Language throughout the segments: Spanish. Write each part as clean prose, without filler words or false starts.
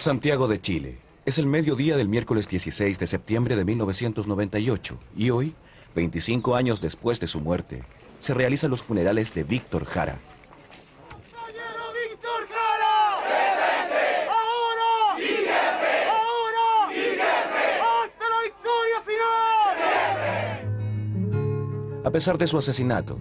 Santiago de Chile. Es el mediodía del miércoles 16 de septiembre de 1998 y hoy, 25 años después de su muerte, se realizan los funerales de Víctor Jara. ¡Compañero Víctor Jara! ¡Presente! ¡Ahora! ¡Y siempre! ¡Ahora! ¡Y siempre! ¡Hasta la victoria final! A pesar de su asesinato,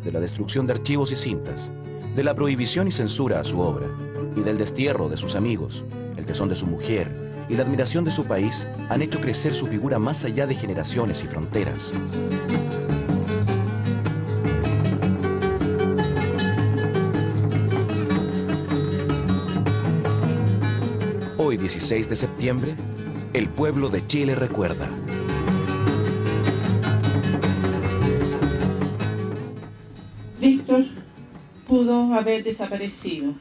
de la destrucción de archivos y cintas, de la prohibición y censura a su obra, y del destierro de sus amigos, el tesón de su mujer y la admiración de su país han hecho crecer su figura más allá de generaciones y fronteras. Hoy, 16 de septiembre, el pueblo de Chile recuerda. Víctor pudo haber desaparecido,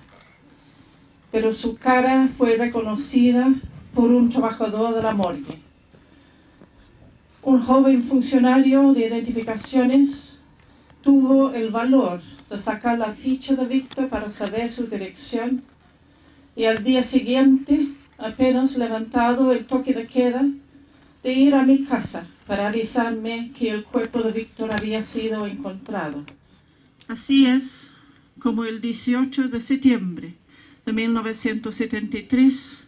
pero su cara fue reconocida por un trabajador de la morgue. Un joven funcionario de identificaciones tuvo el valor de sacar la ficha de Víctor para saber su dirección y al día siguiente, apenas levantado el toque de queda, de ir a mi casa para avisarme que el cuerpo de Víctor había sido encontrado. Así es como el 18 de septiembre de 1973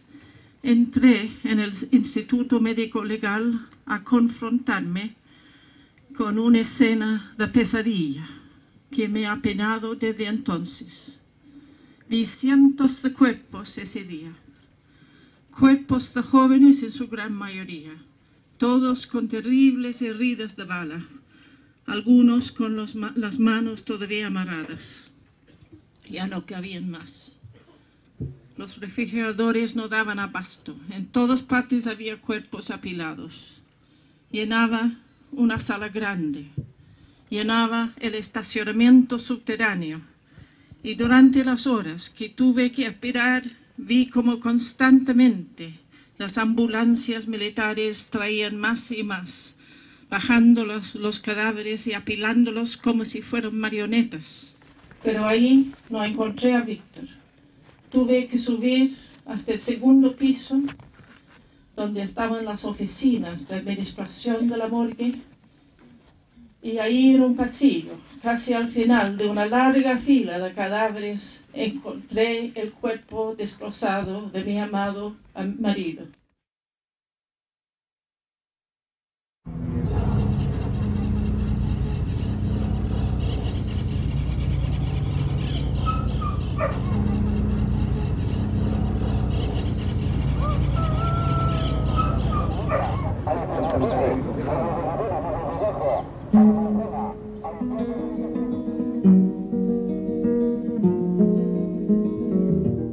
entré en el Instituto Médico Legal a confrontarme con una escena de pesadilla que me ha penado desde entonces. Vi cientos de cuerpos ese día, cuerpos de jóvenes en su gran mayoría, todos con terribles heridas de bala, algunos con las manos todavía amarradas. Ya no cabían más. Los refrigeradores no daban abasto. En todas partes había cuerpos apilados. Llenaba una sala grande. Llenaba el estacionamiento subterráneo. Y durante las horas que tuve que esperar, vi como constantemente las ambulancias militares traían más y más, bajando los cadáveres y apilándolos como si fueran marionetas. Pero ahí no encontré a Víctor. Tuve que subir hasta el segundo piso, donde estaban las oficinas de administración de la morgue, y ahí en un pasillo, casi al final de una larga fila de cadáveres, encontré el cuerpo destrozado de mi amado marido.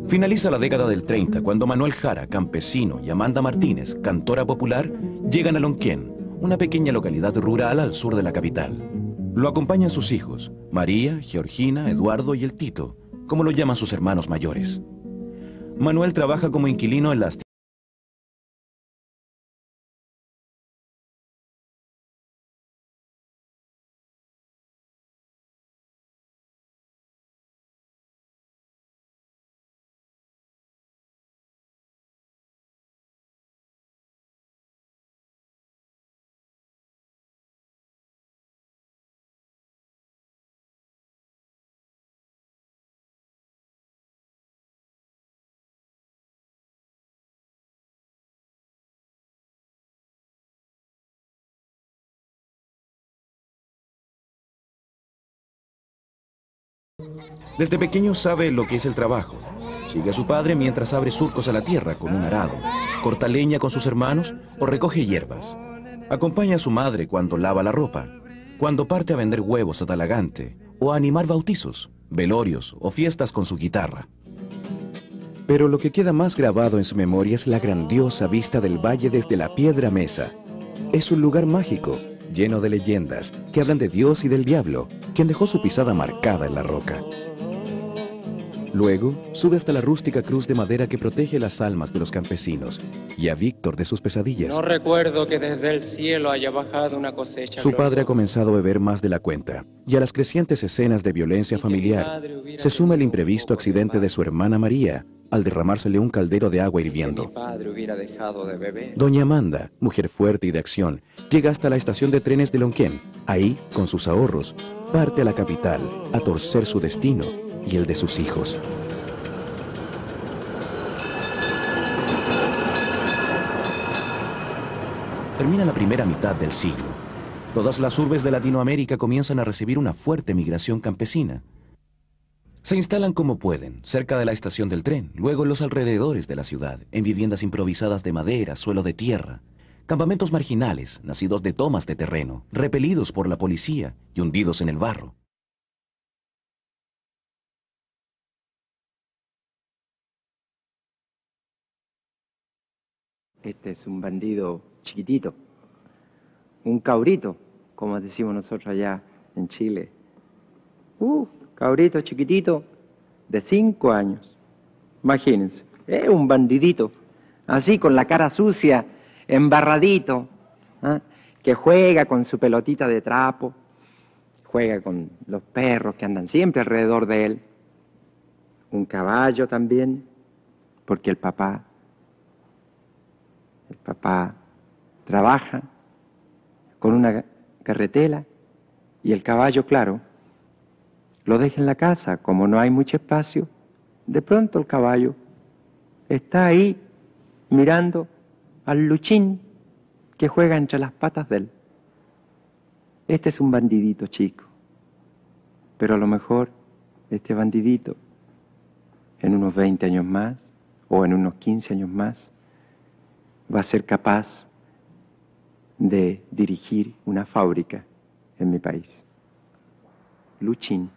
Finaliza la década del 30 cuando Manuel Jara, campesino, y Amanda Martínez, cantora popular, llegan a Lonquén, una pequeña localidad rural al sur de la capital. Lo acompañan sus hijos, María, Georgina, Eduardo y el Tito, como lo llaman sus hermanos mayores. Manuel trabaja como inquilino en las Desde pequeño sabe lo que es el trabajo Sigue a su padre mientras abre surcos a la tierra con un arado, corta leña con sus hermanos o recoge hierbas. Acompaña a su madre cuando lava la ropa, cuando parte a vender huevos a Talagante o a animar bautizos, velorios o fiestas con su guitarra. Pero lo que queda más grabado en su memoria es la grandiosa vista del valle desde la Piedra Mesa. Es un lugar mágico, lleno de leyendas que hablan de Dios y del diablo, quien dejó su pisada marcada en la roca. Luego, sube hasta la rústica cruz de madera que protege las almas de los campesinos y a Víctor de sus pesadillas. No recuerdo que desde el cielo haya bajado una cosecha. Su padre ha comenzado a beber más de la cuenta, y a las crecientes escenas de violencia familiar se suma el imprevisto accidente de su hermana María al derramársele un caldero de agua hirviendo. Mi padre hubiera dejado de beber. Doña Amanda, mujer fuerte y de acción, llega hasta la estación de trenes de Lonquén. Ahí, con sus ahorros, parte a la capital a torcer su destino y el de sus hijos. Termina la primera mitad del siglo. Todas las urbes de Latinoamérica comienzan a recibir una fuerte migración campesina. Se instalan como pueden, cerca de la estación del tren, luego en los alrededores de la ciudad, en viviendas improvisadas de madera, suelo de tierra, campamentos marginales, nacidos de tomas de terreno, repelidos por la policía y hundidos en el barro. Este es un bandido chiquitito, un cabrito, como decimos nosotros allá en Chile. Cabrito chiquitito, de 5 años. Imagínense, es un bandidito, así con la cara sucia, embarradito, que juega con su pelotita de trapo, juega con los perros que andan siempre alrededor de él, un caballo también, porque el papá trabaja con una carretela y el caballo, claro, lo deja en la casa. Como no hay mucho espacio, de pronto el caballo está ahí mirando al Luchín que juega entre las patas de él. Este es un bandidito chico, pero a lo mejor este bandidito en unos 20 años más o en unos 15 años más va a ser capaz de dirigir una fábrica en mi país. Luchín.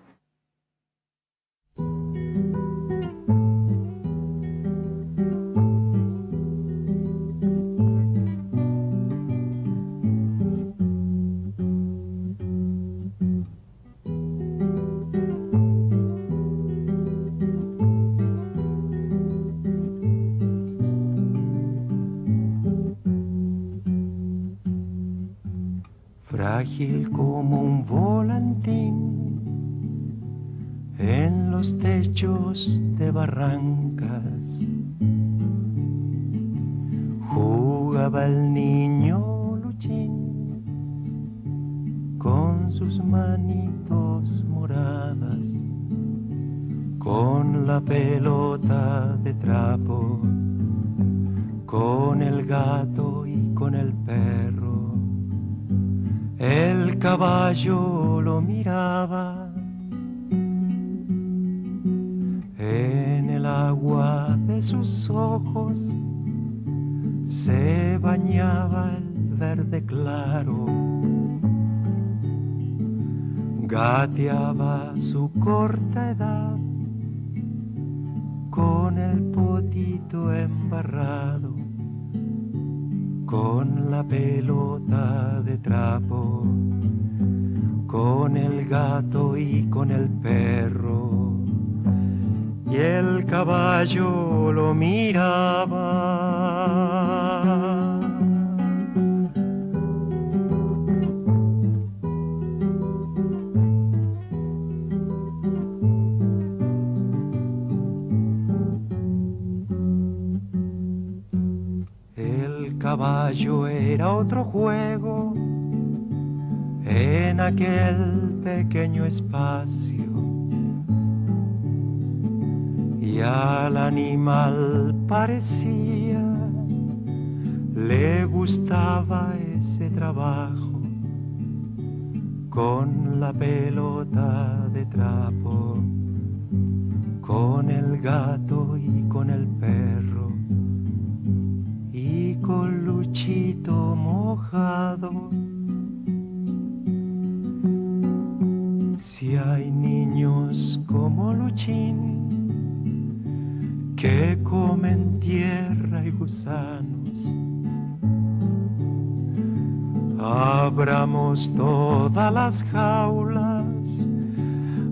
Frágil como un volantín en los techos de barrancas, jugaba el niño Luchín con sus manitos moradas, con la pelota de trapo, con el gato y con el perro. El caballo lo miraba, en el agua de sus ojos se bañaba el verde claro, gateaba su corta edad con el potito embarrado, con la pelota de trapo, con el gato y con el perro, y el caballo lo miraba. El caballo era otro juego en aquel pequeño espacio, y al animal parecía le gustaba ese trabajo con la pelota de trapo, con el gato y con el perro y con Luchito mojado. Si hay niños como Luchín que comen tierra y gusanos, abramos todas las jaulas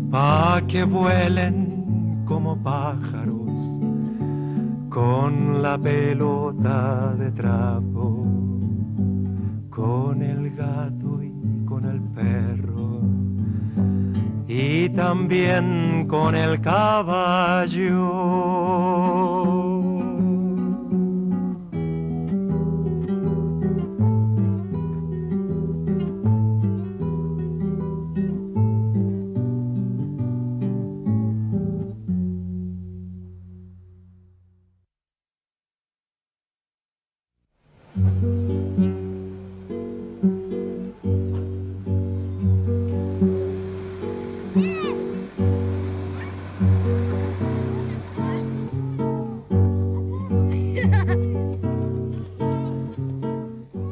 pa' que vuelen como pájaros con la pelota de trapo, con el gato y con el perro y también con el caballo.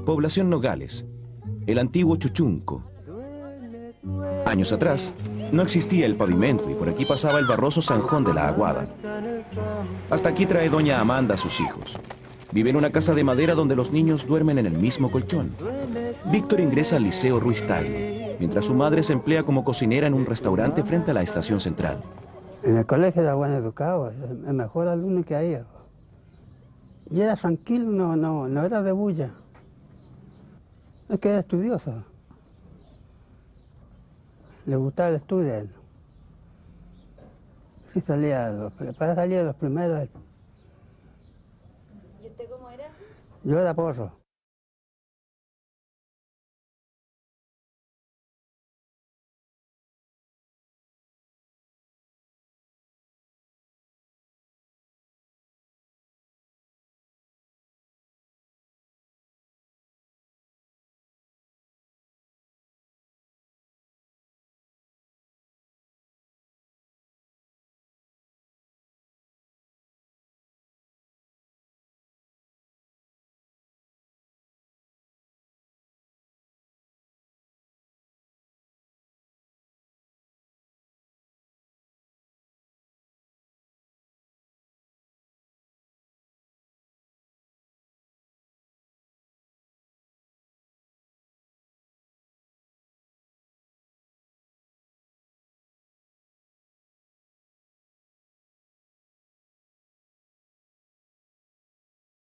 Población Nogales, el antiguo Chuchunco. Años atrás, no existía el pavimento y por aquí pasaba el barroso zanjón de la Aguada. Hasta aquí trae doña Amanda a sus hijos. Vive en una casa de madera donde los niños duermen en el mismo colchón. Víctor ingresa al Liceo Ruiz Tagle, mientras su madre se emplea como cocinera en un restaurante frente a la estación central. En el colegio era buen educado, el mejor alumno que había. Y era tranquilo, no era de bulla. Es que era estudioso. Le gustaba el estudio a él. Sí salía los primeros. ¿Y usted cómo era? Yo era porro.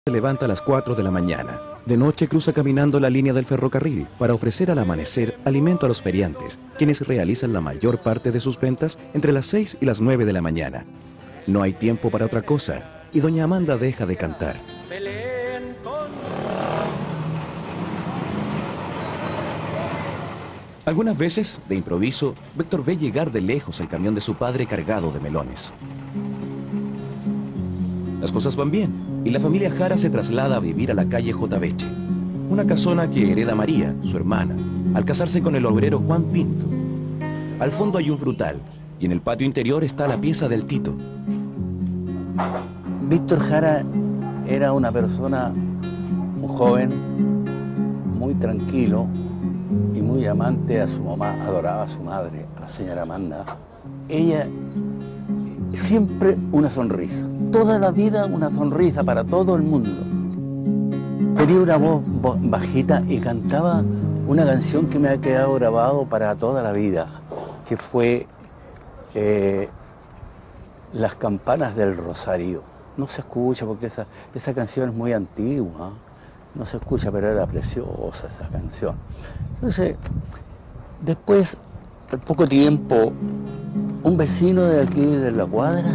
Se levanta a las 4 de la mañana. De noche cruza caminando la línea del ferrocarril para ofrecer al amanecer alimento a los feriantes, quienes realizan la mayor parte de sus ventas entre las 6 y las 9 de la mañana. No hay tiempo para otra cosa y doña Amanda deja de cantar. Algunas veces, de improviso, Víctor ve llegar de lejos el camión de su padre cargado de melones. Las cosas van bien y la familia Jara se traslada a vivir a la calle J. Beche, una casona que hereda María, su hermana, al casarse con el obrero Juan Pinto. Al fondo hay un frutal y en el patio interior está la pieza del Tito. Víctor Jara era una persona, un joven, muy tranquilo y muy amante a su mamá, adoraba a su madre, a la señora Amanda. Ella siempre una sonrisa, toda la vida una sonrisa para todo el mundo. Tenía una voz bajita y cantaba una canción que me ha quedado grabado para toda la vida, que fue Las campanas del Rosario. No se escucha porque esa canción es muy antigua, no se escucha, pero era preciosa esa canción. Entonces, después, al poco tiempo, un vecino de aquí, de la cuadra,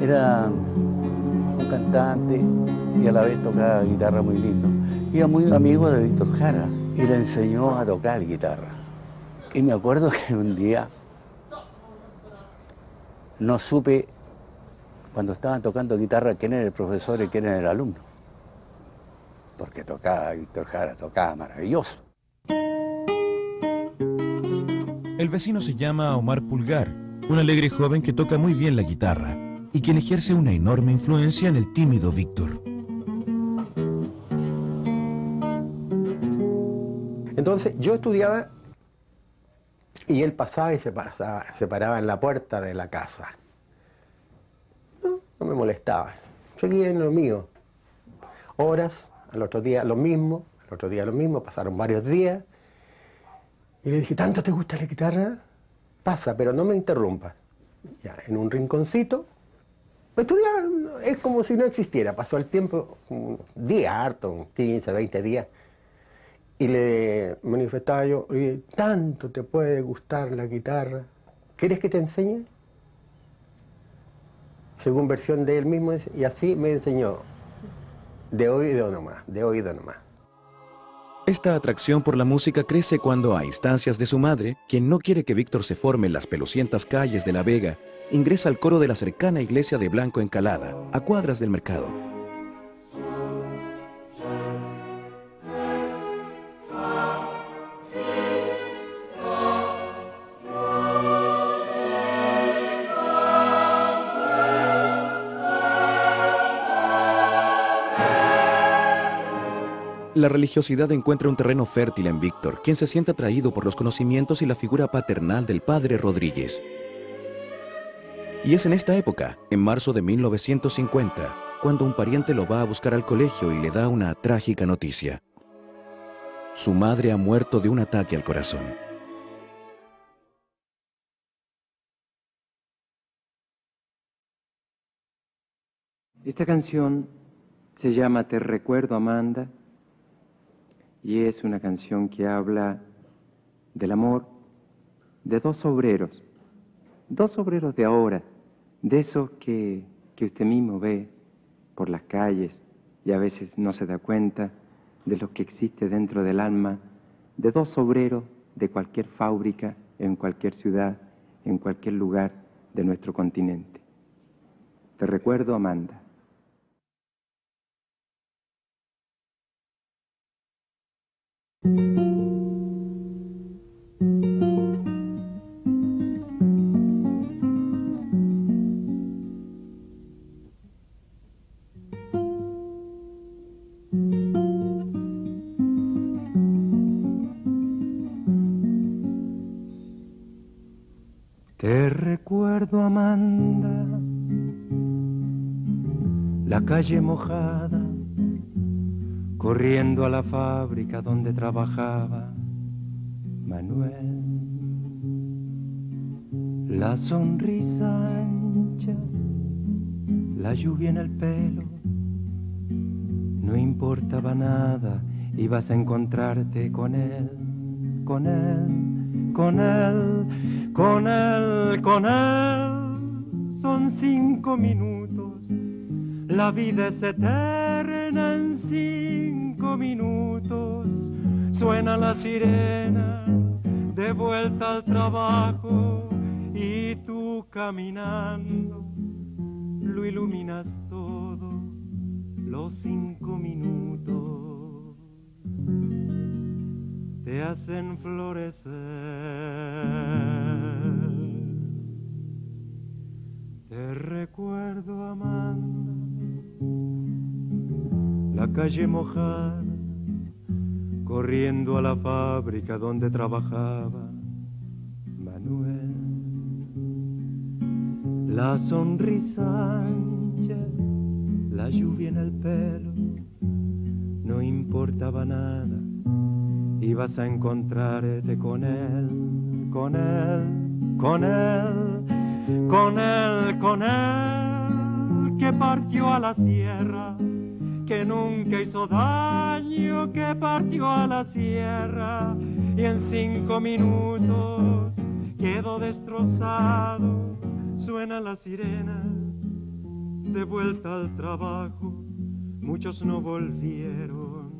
era un cantante y a la vez tocaba guitarra muy lindo. Y era muy amigo de Víctor Jara y le enseñó a tocar guitarra. Y me acuerdo que un día no supe, cuando estaban tocando guitarra, quién era el profesor y quién era el alumno. Porque tocaba Víctor Jara, tocaba maravilloso. El vecino se llama Omar Pulgar, un alegre joven que toca muy bien la guitarra y quien ejerce una enorme influencia en el tímido Víctor. Entonces yo estudiaba y él pasaba y se paraba en la puerta de la casa. No me molestaba, seguía en lo mío. Horas, al otro día lo mismo, al otro día lo mismo, pasaron varios días. Y le dije, ¿tanto te gusta la guitarra? Pasa, pero no me interrumpas. Ya, en un rinconcito, estudiaba, es como si no existiera. Pasó el tiempo, un día harto, 15, 20 días. Y le manifestaba yo, oye, ¿tanto te puede gustar la guitarra? ¿Quieres que te enseñe? Según versión de él mismo, y así me enseñó, de oído nomás, de oído nomás. Esta atracción por la música crece cuando, a instancias de su madre, quien no quiere que Víctor se forme en las pelucientas calles de La Vega, ingresa al coro de la cercana iglesia de Blanco Encalada, a cuadras del mercado. La religiosidad encuentra un terreno fértil en Víctor, quien se siente atraído por los conocimientos y la figura paternal del padre Rodríguez. Y es en esta época, en marzo de 1950, cuando un pariente lo va a buscar al colegio y le da una trágica noticia. Su madre ha muerto de un ataque al corazón. Esta canción se llama Te recuerdo, Amanda, y es una canción que habla del amor de dos obreros de ahora, de esos que usted mismo ve por las calles y a veces no se da cuenta de lo que existe dentro del alma de dos obreros de cualquier fábrica, en cualquier ciudad, en cualquier lugar de nuestro continente. Te recuerdo, Amanda. Te recuerdo, Amanda, la calle mojada, corriendo a la fábrica donde trabajaba Manuel. La sonrisa ancha, la lluvia en el pelo, no importaba nada, ibas a encontrarte con él, con él, con él, con él, con él. Son 5 minutos, la vida es eterna en 5 minutos. Suena la sirena de vuelta al trabajo y tú caminando lo iluminas todo, los 5 minutos te hacen florecer. Te recuerdo, Amanda, la calle mojada, corriendo a la fábrica donde trabajaba Manuel. La sonrisa ancha, la lluvia en el pelo, no importaba nada, ibas a encontrarte con él, con él, con él, con él, con él, que partió a la sierra, que nunca hizo daño, que partió a la sierra y en 5 minutos quedó destrozado. Suena la sirena de vuelta al trabajo, muchos no volvieron,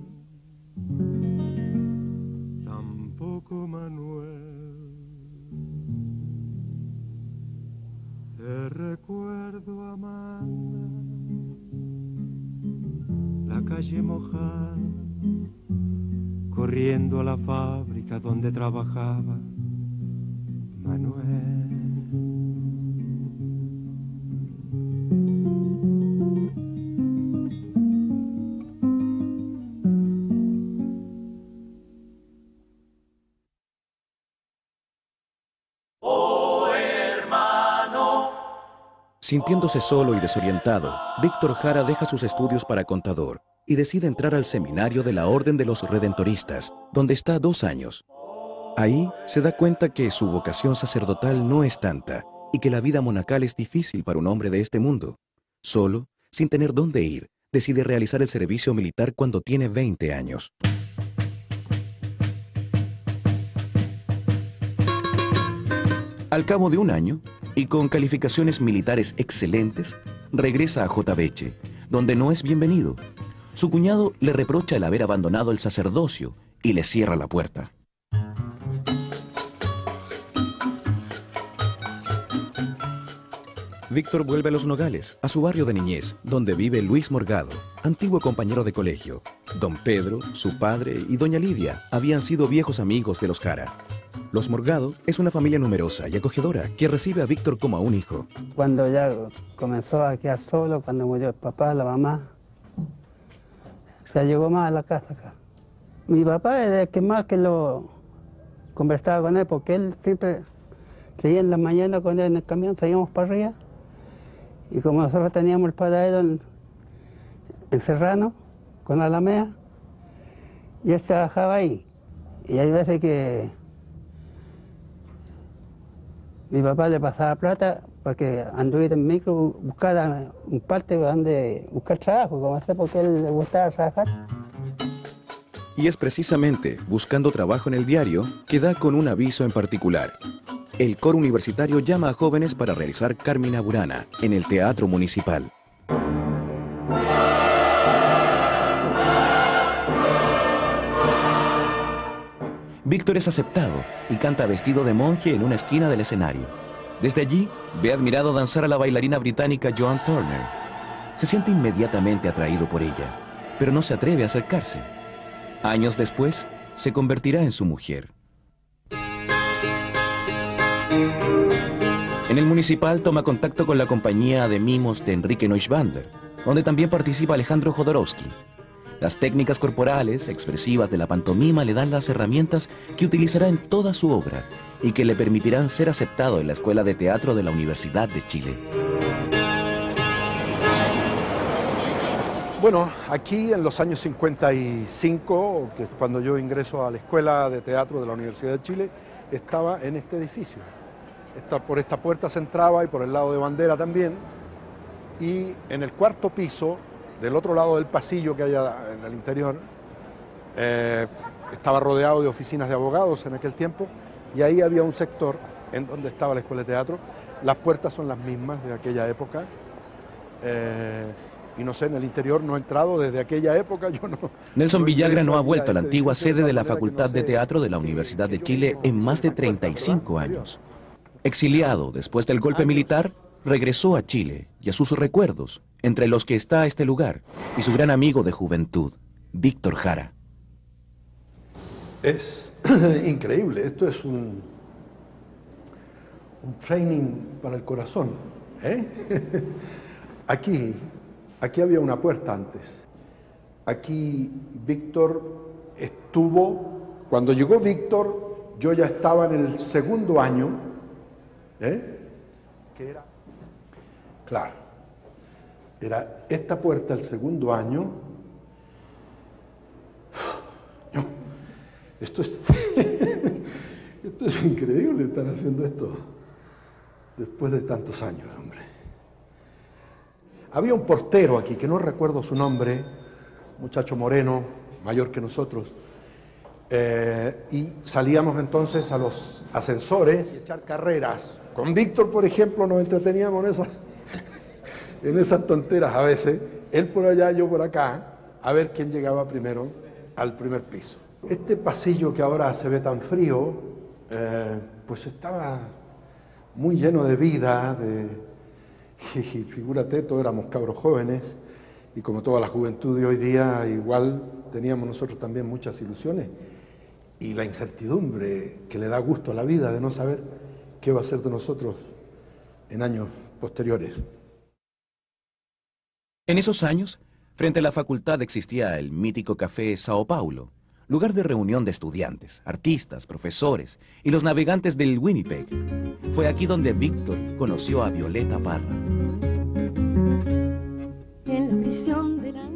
tampoco Manuel. Te recuerdo, Amanda, la calle mojada, corriendo a la fábrica donde trabajaba Manuel. Sintiéndose solo y desorientado, Víctor Jara deja sus estudios para contador y decide entrar al seminario de la Orden de los Redentoristas, donde está 2 años. Ahí se da cuenta que su vocación sacerdotal no es tanta y que la vida monacal es difícil para un hombre de este mundo. Solo, sin tener dónde ir, decide realizar el servicio militar cuando tiene 20 años. Al cabo de 1 año, y con calificaciones militares excelentes, regresa a Jotaveche, donde no es bienvenido. Su cuñado le reprocha el haber abandonado el sacerdocio y le cierra la puerta. Víctor vuelve a Los Nogales, a su barrio de niñez, donde vive Luis Morgado, antiguo compañero de colegio. Don Pedro, su padre y doña Lidia habían sido viejos amigos de los Jara. Los Morgado es una familia numerosa y acogedora que recibe a Víctor como a un hijo. Cuando ya comenzó a quedar solo, cuando murió el papá, la mamá, se llegó más a la casa acá. Mi papá es el que más que lo conversaba con él, porque él siempre seguía en la mañana con él en el camión, salíamos para arriba. Y como nosotros teníamos el paradero en Serrano, con Alameda, y él trabajaba ahí. Y hay veces que mi papá le pasaba plata para que anduviera en micro, buscara un parte donde buscar trabajo, como sé, porque a él le gustaba trabajar. Y es precisamente buscando trabajo en el diario que da con un aviso en particular. El coro universitario llama a jóvenes para realizar Carmina Burana en el Teatro Municipal. Víctor es aceptado y canta vestido de monje en una esquina del escenario. Desde allí, ve admirado danzar a la bailarina británica Joan Turner. Se siente inmediatamente atraído por ella, pero no se atreve a acercarse. Años después, se convertirá en su mujer. En el Municipal toma contacto con la compañía de mimos de Enrique Neuschwander, donde también participa Alejandro Jodorowsky. Las técnicas corporales, expresivas de la pantomima le dan las herramientas que utilizará en toda su obra y que le permitirán ser aceptado en la Escuela de Teatro de la Universidad de Chile. Bueno, aquí en los años 55, que es cuando yo ingreso a la Escuela de Teatro de la Universidad de Chile, estaba en este edificio. Por esta puerta se entraba y por el lado de Bandera también. Y en el 4º piso, del otro lado del pasillo que hay en el interior, estaba rodeado de oficinas de abogados en aquel tiempo, y ahí había un sector en donde estaba la Escuela de Teatro. Las puertas son las mismas de aquella época. Y no sé, en el interior no he entrado desde aquella época, yo no... Nelson Villagra no ha vuelto a la antigua sede de la Facultad de Teatro de la Universidad de Chile en más de 35 años. Exiliado después del golpe militar, regresó a Chile y a sus recuerdos, entre los que está este lugar y su gran amigo de juventud, Víctor Jara. Es increíble, esto es un training para el corazón, ¿eh? Aquí había una puerta antes. Aquí Víctor estuvo, cuando llegó Víctor, yo ya estaba en el 2º año, que era, claro, era esta puerta el 2º año. No, esto es increíble estar haciendo esto después de tantos años, hombre. Había un portero aquí, que no recuerdo su nombre, muchacho moreno, mayor que nosotros, y salíamos entonces a los ascensores y echar carreras. Con Víctor, por ejemplo, nos entreteníamos en esas tonteras a veces, él por allá, yo por acá, a ver quién llegaba primero al primer piso. Este pasillo que ahora se ve tan frío, pues estaba muy lleno de vida, y figúrate, todos éramos cabros jóvenes, y como toda la juventud de hoy día, igual teníamos nosotros también muchas ilusiones, y la incertidumbre que le da gusto a la vida de no saber qué va a ser de nosotros en años posteriores. En esos años, frente a la facultad existía el mítico café Sao Paulo, lugar de reunión de estudiantes, artistas, profesores y los navegantes del Winnipeg. Fue aquí donde Víctor conoció a Violeta Parra.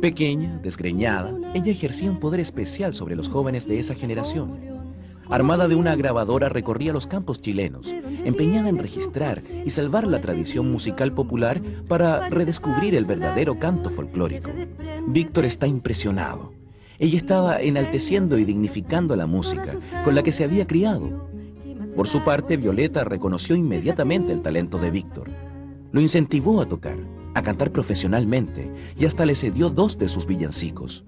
Pequeña, desgreñada, ella ejercía un poder especial sobre los jóvenes de esa generación. Armada de una grabadora recorría los campos chilenos, empeñada en registrar y salvar la tradición musical popular para redescubrir el verdadero canto folclórico. Víctor está impresionado. Ella estaba enalteciendo y dignificando la música con la que se había criado. Por su parte, Violeta reconoció inmediatamente el talento de Víctor. Lo incentivó a tocar, a cantar profesionalmente y hasta le cedió 2 de sus villancicos.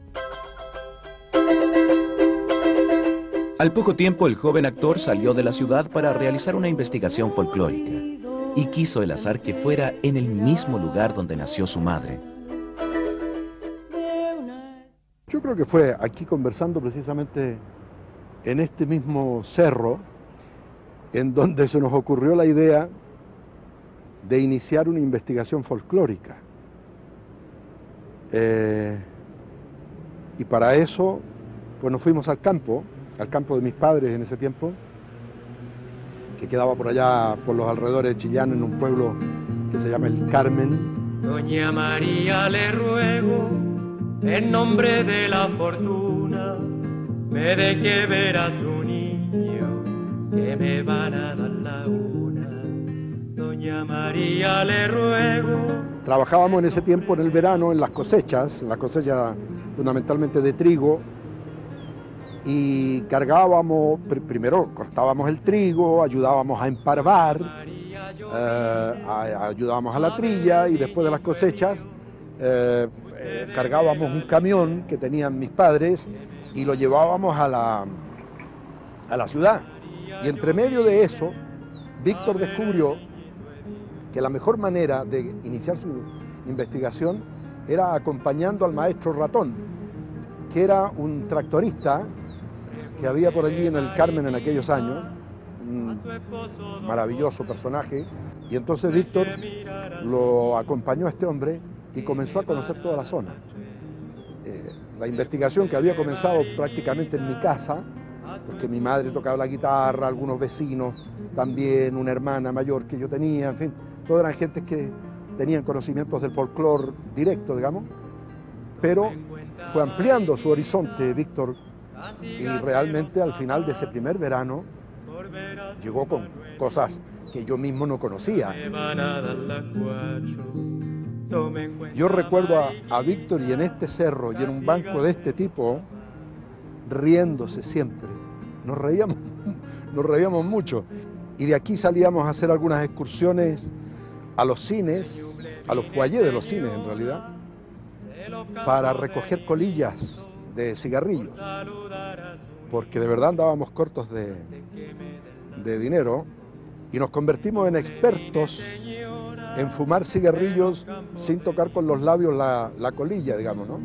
Al poco tiempo, el joven actor salió de la ciudad para realizar una investigación folclórica y quiso el azar que fuera en el mismo lugar donde nació su madre. Yo creo que fue aquí conversando precisamente en este mismo cerro en donde se nos ocurrió la idea de iniciar una investigación folclórica. Y para eso, pues nos fuimos al campo de mis padres en ese tiempo, que quedaba por allá, por los alrededores de Chillán, en un pueblo que se llama El Carmen. Doña María, le ruego, en nombre de la fortuna, me deje ver a su niño, que me van a dar la una. Doña María, le ruego. Trabajábamos en ese tiempo en el verano en las cosechas fundamentalmente de trigo, y cargábamos, primero cortábamos el trigo, ayudábamos a emparvar, ayudábamos a la trilla, y después de las cosechas cargábamos un camión que tenían mis padres y lo llevábamos a la ciudad. Y entre medio de eso, Víctor descubrió que la mejor manera de iniciar su investigación era acompañando al maestro Ratón, que era un tractorista que había por allí en el Carmen en aquellos años, un maravilloso personaje. Y entonces Víctor lo acompañó a este hombre y comenzó a conocer toda la zona. La investigación, que había comenzado prácticamente en mi casa, porque mi madre tocaba la guitarra, algunos vecinos también, una hermana mayor que yo tenía, en fin, todas eran gentes que tenían conocimientos del folclore directo, digamos, pero fue ampliando su horizonte Víctor, y realmente al final de ese primer verano llegó con cosas que yo mismo no conocía. Yo recuerdo a Víctor, y en este cerro y en un banco de este tipo, riéndose siempre. Nos reíamos mucho. Y de aquí salíamos a hacer algunas excursiones a los cines, a los foyers de los cines en realidad, para recoger colillas de cigarrillos, porque de verdad andábamos cortos de dinero, y nos convertimos en expertos en fumar cigarrillos sin tocar con los labios la colilla, digamos, ¿no?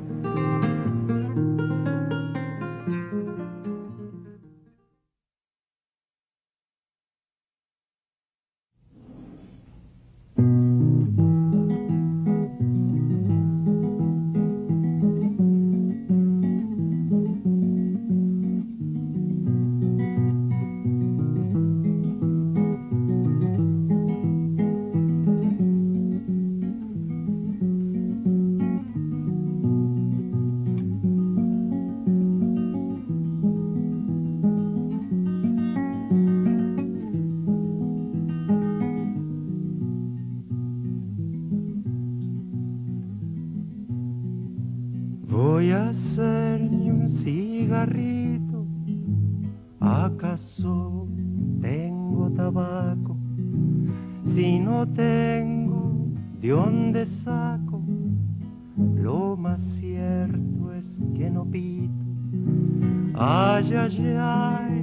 Voy a hacerme un cigarrito, ¿acaso tengo tabaco? Si no tengo, ¿de dónde saco? Lo más cierto es que no pito. Ay, ay, ay,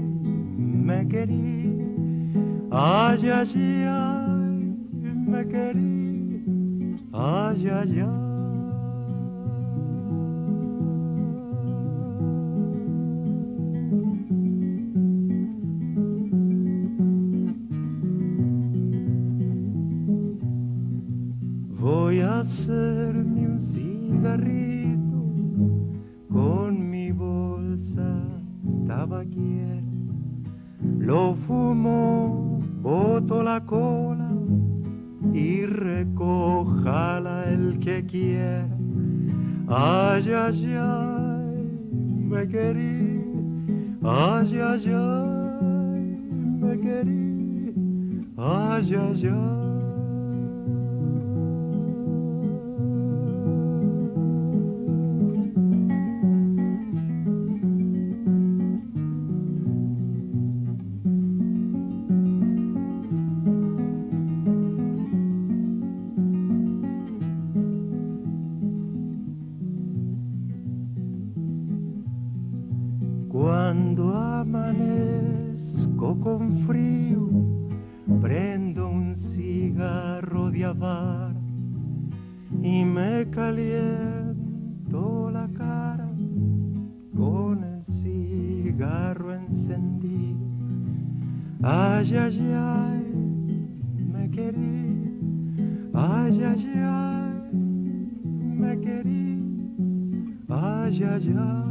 me querí. Ay, ay, ay, me querí. Ay, ay, ay. Voy a hacerme un cigarrito con mi bolsa tabaquiera. Lo fumo, boto la cola y recójala el que quiera. Ay, ay, ay, me querí. Ay, ay, ay, me querí. Ay, ay, ay. Cuando amanezco con frío, prendo un cigarro de Habana y me caliento la cara con el cigarro encendido. Ay, ay, ay, me querí. Ay, ay, ay, me querí. Ay, ay, ay.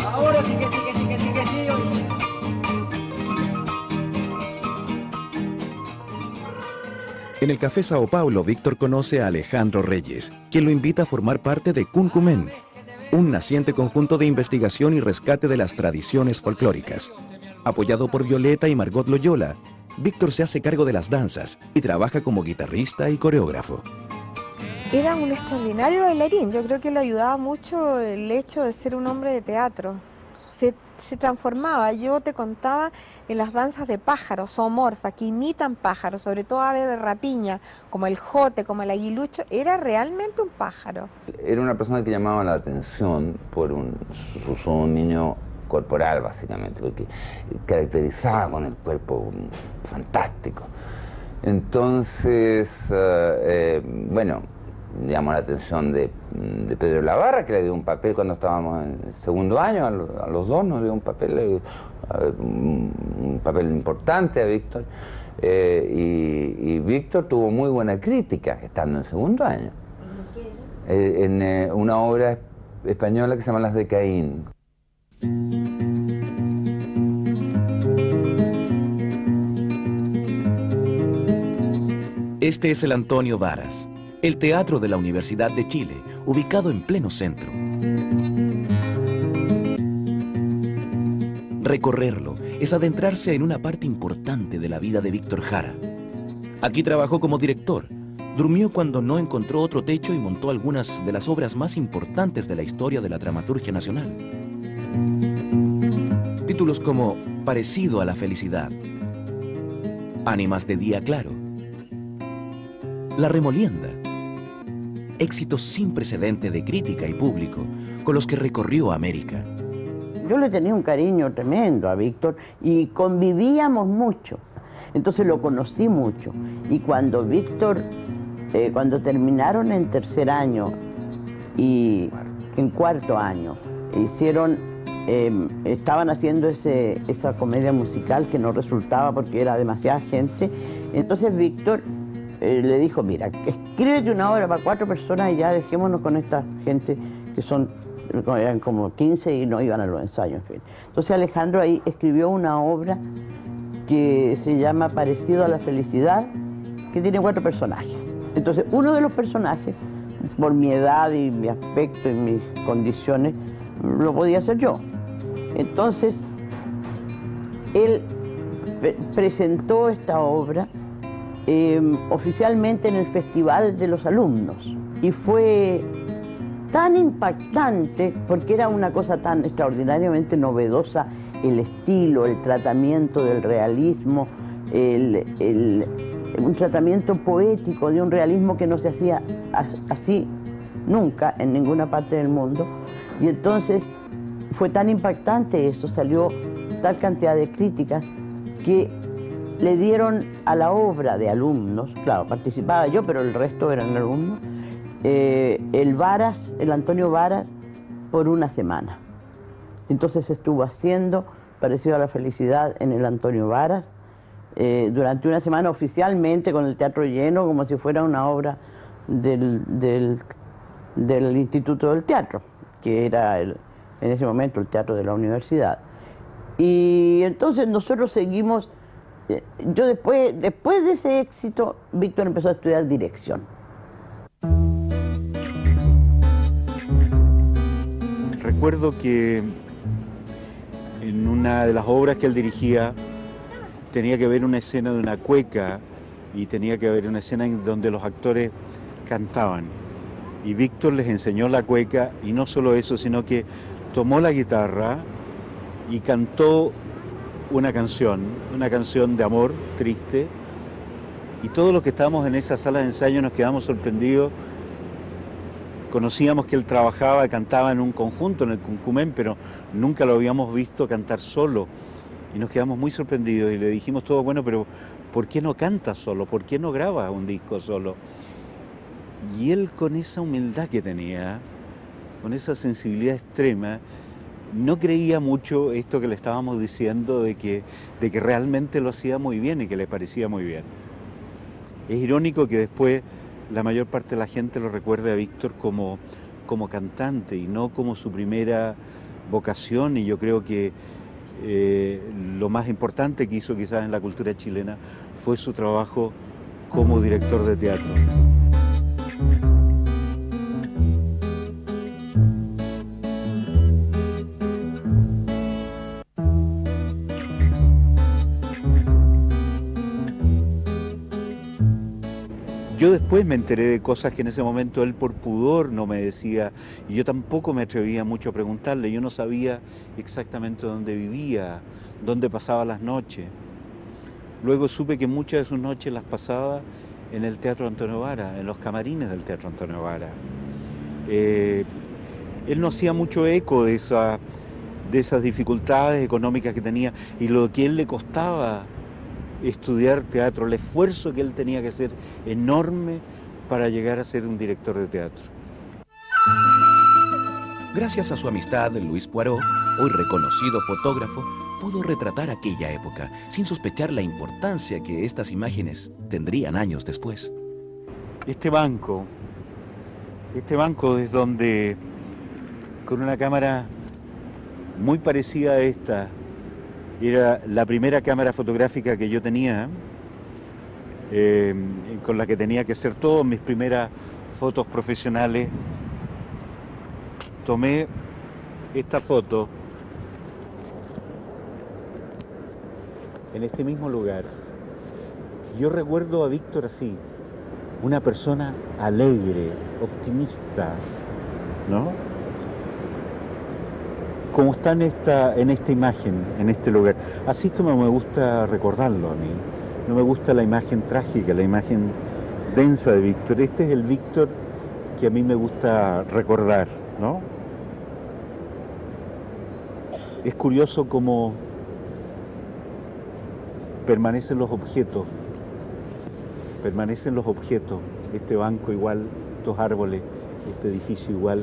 Ahora sí que sí, que sí, que sí, que sí. En el Café Sao Paulo, Víctor conoce a Alejandro Reyes, quien lo invita a formar parte de Cuncumen, un naciente conjunto de investigación y rescate de las tradiciones folclóricas. Apoyado por Violeta y Margot Loyola, Víctor se hace cargo de las danzas y trabaja como guitarrista y coreógrafo. Era un extraordinario bailarín. Yo creo que le ayudaba mucho el hecho de ser un hombre de teatro. Se transformaba. Yo te contaba en las danzas de pájaros, zoomorfa, que imitan pájaros, sobre todo aves de rapiña, como el jote, como el aguilucho. Era realmente un pájaro. Era una persona que llamaba la atención por su dominio corporal, básicamente, porque caracterizaba con el cuerpo fantástico. Entonces, bueno, llamó la atención de Pedro Lavarra, que le dio un papel cuando estábamos en el segundo año, a los dos nos dio un papel importante a Víctor, y Víctor tuvo muy buena crítica estando en segundo año. ¿En una obra española que se llama Las de Caín. Este es el Antonio Varas, el teatro de la Universidad de Chile, ubicado en pleno centro. Recorrerlo es adentrarse en una parte importante de la vida de Víctor Jara. Aquí trabajó como director, durmió cuando no encontró otro techo y montó algunas de las obras más importantes de la historia de la dramaturgia nacional. Títulos como Parecido a la felicidad, Ánimas de día claro, La remolienda, éxitos sin precedente de crítica y público con los que recorrió América. Yo le tenía un cariño tremendo a Víctor y convivíamos mucho, entonces lo conocí mucho. Y cuando Víctor, cuando terminaron en tercer año y en cuarto año, estaban haciendo esa comedia musical que no resultaba porque era demasiada gente, entonces Víctor le dijo, mira, escríbete una obra para 4 personas y ya dejémonos con esta gente que eran como 15 y no iban a los ensayos. En fin. Entonces Alejandro ahí escribió una obra que se llama Parecido a la felicidad, que tiene 4 personajes. Entonces uno de los personajes, por mi edad y mi aspecto y mis condiciones, lo podía hacer yo. Entonces él presentó esta obra oficialmente en el Festival de los Alumnos y fue tan impactante porque era una cosa tan extraordinariamente novedosa, el estilo, el tratamiento del realismo, un tratamiento poético de un realismo que no se hacía así nunca en ninguna parte del mundo. Y entonces fue tan impactante eso, salió tal cantidad de críticas que le dieron a la obra de alumnos, claro, participaba yo, pero el resto eran alumnos, el Antonio Varas, por una semana. Entonces estuvo haciendo parecido a la felicidad en el Antonio Varas, durante una semana oficialmente con el teatro lleno, como si fuera una obra del Instituto del Teatro, que era en ese momento el teatro de la universidad. Y entonces nosotros seguimos, yo después de ese éxito, Víctor empezó a estudiar dirección. Recuerdo que en una de las obras que él dirigía tenía que haber una escena de una cueca y tenía que haber una escena en donde los actores cantaban. Y Víctor les enseñó la cueca y no solo eso, sino que tomó la guitarra y cantó una canción de amor triste. Y todos los que estábamos en esa sala de ensayo nos quedamos sorprendidos. Conocíamos que él trabajaba, cantaba en un conjunto, en el Cuncumén, pero nunca lo habíamos visto cantar solo. Y nos quedamos muy sorprendidos y le dijimos todo, bueno, pero ¿por qué no canta solo? ¿Por qué no graba un disco solo? Y él, con esa humildad que tenía, con esa sensibilidad extrema, no creía mucho esto que le estábamos diciendo de que realmente lo hacía muy bien y que le parecía muy bien. Es irónico que después la mayor parte de la gente lo recuerde a Víctor como cantante y no como su primera vocación, y yo creo que lo más importante que hizo quizás en la cultura chilena fue su trabajo como director de teatro. Yo después me enteré de cosas que en ese momento él por pudor no me decía, y yo tampoco me atrevía mucho a preguntarle. Yo no sabía exactamente dónde vivía, dónde pasaba las noches. Luego supe que muchas de sus noches las pasaba en el Teatro Antonio Varas, en los camarines del Teatro Antonio Varas. Él no hacía mucho eco de esas dificultades económicas que tenía y lo que a él le costaba estudiar teatro, el esfuerzo que él tenía que hacer enorme para llegar a ser un director de teatro. Gracias a su amistad, Luis Poirot, hoy reconocido fotógrafo, pudo retratar aquella época sin sospechar la importancia que estas imágenes tendrían años después. Este banco es donde, con una cámara muy parecida a esta, era la primera cámara fotográfica que yo tenía, con la que tenía que hacer todas mis primeras fotos profesionales. Tomé esta foto en este mismo lugar. Yo recuerdo a Víctor así, una persona alegre, optimista, ¿no? Como está en esta imagen, en este lugar. Así es como me gusta recordarlo a mí. No me gusta la imagen trágica, la imagen densa de Víctor. Este es el Víctor que a mí me gusta recordar, ¿no? Es curioso cómo permanecen los objetos, este banco igual, estos árboles, este edificio igual.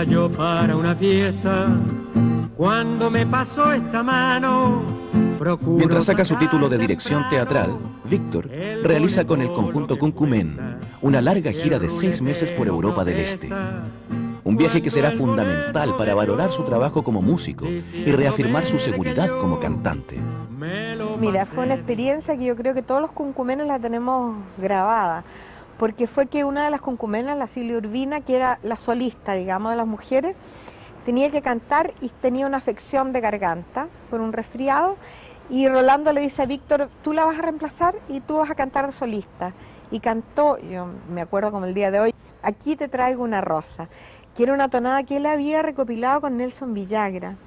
yo para una fiesta, cuando me pasó esta mano, procuro... Mientras saca su título de dirección teatral, Víctor realiza con el conjunto Cuncumén una larga gira de 6 meses por Europa del Este. Un viaje que será fundamental para valorar su trabajo como músico y reafirmar su seguridad como cantante. Mira, fue una experiencia que yo creo que todos los cuncumenes la tenemos grabada, porque fue que una de las cuncumenas, la Silvia Urbina, que era la solista, digamos, de las mujeres, tenía que cantar y tenía una afección de garganta por un resfriado, y Rolando le dice a Víctor, tú la vas a reemplazar y tú vas a cantar de solista. Y cantó, yo me acuerdo como el día de hoy, Aquí te traigo una rosa, que era una tonada que él había recopilado con Nelson Villagra.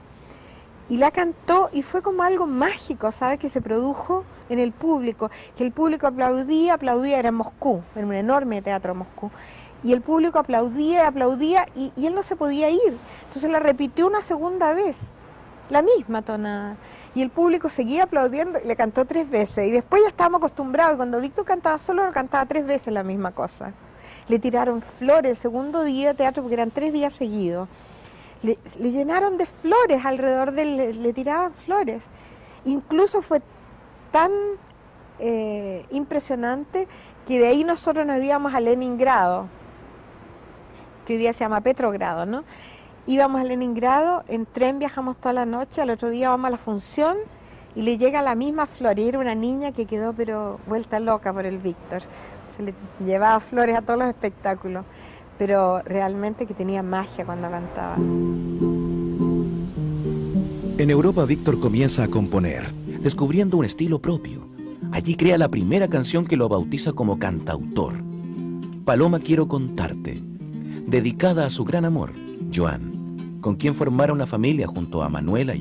Y la cantó y fue como algo mágico, ¿sabes? Que se produjo en el público, que el público aplaudía, era en Moscú, en un enorme teatro en Moscú, y el público aplaudía y él no se podía ir. Entonces la repitió una segunda vez, la misma tonada, y el público seguía aplaudiendo y le cantó 3 veces, y después ya estábamos acostumbrados, y cuando Víctor cantaba solo, lo cantaba 3 veces la misma cosa. Le tiraron flores el segundo día de teatro, porque eran 3 días seguidos. Le llenaron de flores alrededor de él, le tiraban flores. Incluso fue tan impresionante que de ahí nosotros nos íbamos a Leningrado, que hoy día se llama Petrogrado, ¿no? Íbamos a Leningrado, en tren viajamos toda la noche, al otro día vamos a la función y le llega la misma flor, y era una niña que quedó pero vuelta loca por el Víctor. Se le llevaba flores a todos los espectáculos, pero realmente que tenía magia cuando cantaba. En Europa, Víctor comienza a componer, descubriendo un estilo propio. Allí crea la primera canción que lo bautiza como cantautor. Paloma, quiero contarte, dedicada a su gran amor, Joan, con quien formara una familia junto a Manuela y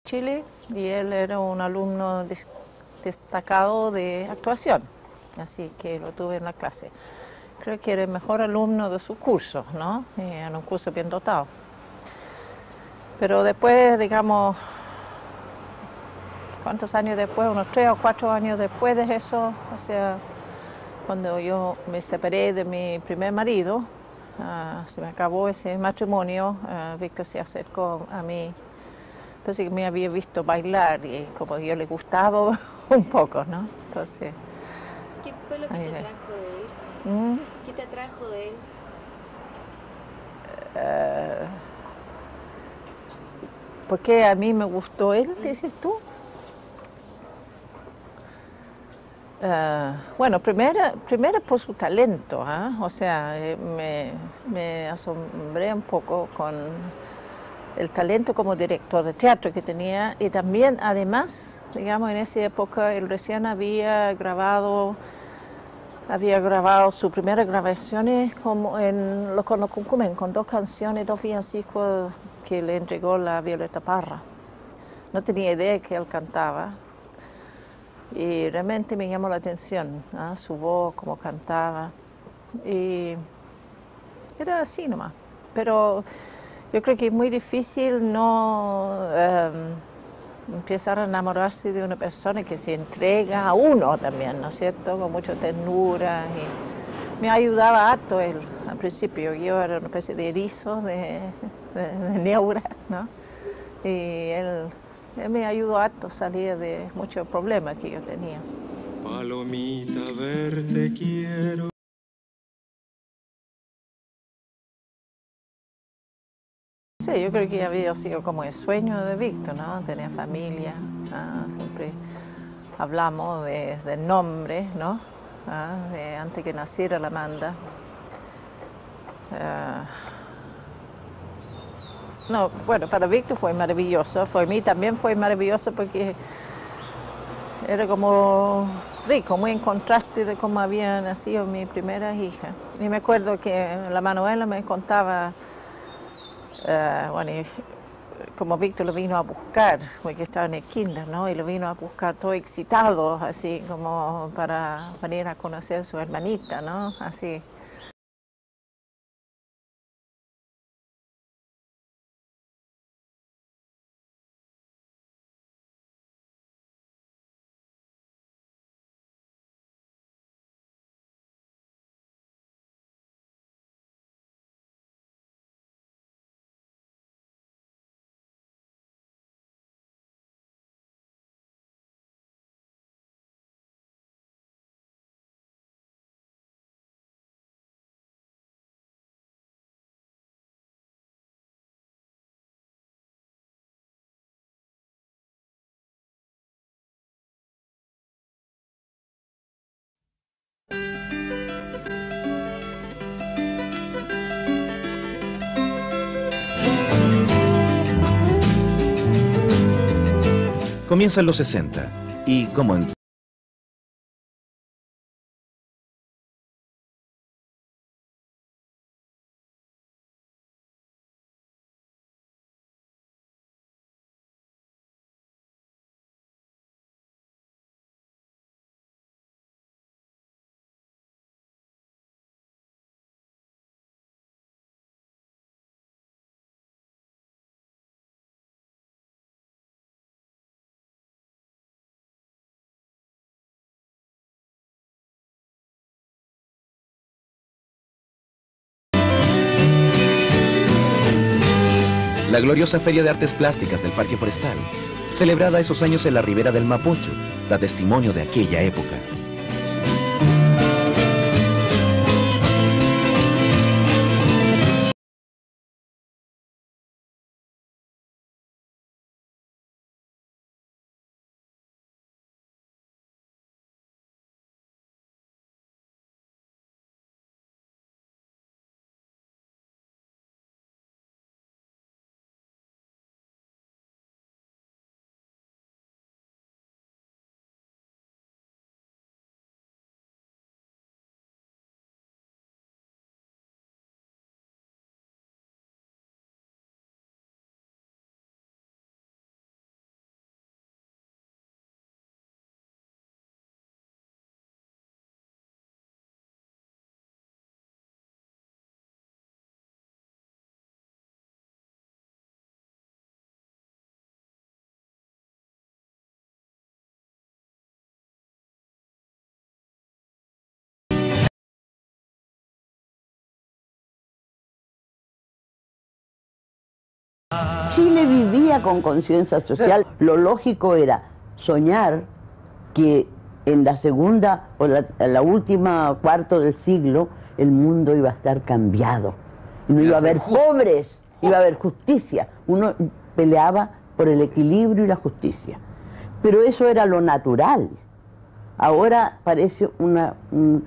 Chile, y él era un alumno destacado de actuación, así que lo tuve en la clase. Creo que era el mejor alumno de su curso, ¿no? Era un curso bien dotado. Pero después, digamos, ¿cuántos años después? Unos 3 o 4 años después de eso, o sea, cuando yo me separé de mi primer marido, se me acabó ese matrimonio, Víctor se acercó a mí. Pensé que me había visto bailar y como yo le gustaba un poco, ¿no? Entonces... ¿Qué fue lo que te atrajo de él? ¿Qué te atrajo de él? ¿Por qué a mí me gustó él, dices tú? Bueno, primero por su talento, o sea, me asombré un poco con el talento como director de teatro que tenía, y también, además, digamos, en esa época él recién había grabado sus primeras grabaciones como con los Cuncumén, con 2 canciones, 2 villancicos que le entregó la Violeta Parra. No tenía idea de que él cantaba, y realmente me llamó la atención, su voz, cómo cantaba, y era así nomás. Pero yo creo que es muy difícil no empezar a enamorarse de una persona que se entrega a uno también, ¿no es cierto? Con mucha ternura. Y me ayudaba harto él al principio. Yo era una especie de erizo, de neura, ¿no? Y él me ayudó harto a salir de muchos problemas que yo tenía. Palomita, verte quiero. Sí, yo creo que había sido como el sueño de Víctor, ¿no? Tenía familia, siempre hablamos del nombre, ¿no? De antes que naciera la Amanda. No, bueno, para Víctor fue maravilloso, para mí también fue maravilloso porque era como rico, muy en contraste de cómo había nacido mi primera hija. Y me acuerdo que la Manuela me contaba, bueno, como Víctor lo vino a buscar, porque estaba en el kinder, ¿no? Y lo vino a buscar todo excitado, así como para venir a conocer a su hermanita, ¿no? Así. Comienzan los 60 y, como en la gloriosa Feria de Artes Plásticas del Parque Forestal, celebrada esos años en la ribera del Mapocho, da testimonio de aquella época. Chile vivía con conciencia social. Lo lógico era soñar que en la segunda o la última cuarto del siglo el mundo iba a estar cambiado. Y no iba a haber pobres, iba a haber justicia. Uno peleaba por el equilibrio y la justicia. Pero eso era lo natural. Ahora parece un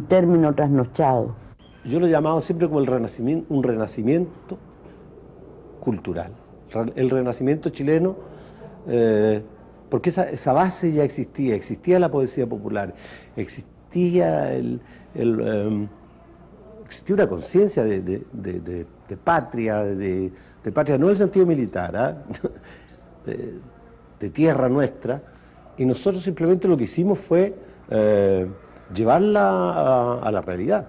término trasnochado. Yo lo he llamado siempre como el renacimiento, un renacimiento cultural. El renacimiento chileno, porque esa base ya existía la poesía popular, existía existía una conciencia de patria, de patria no en el sentido militar, de tierra nuestra, y nosotros simplemente lo que hicimos fue llevarla a la realidad.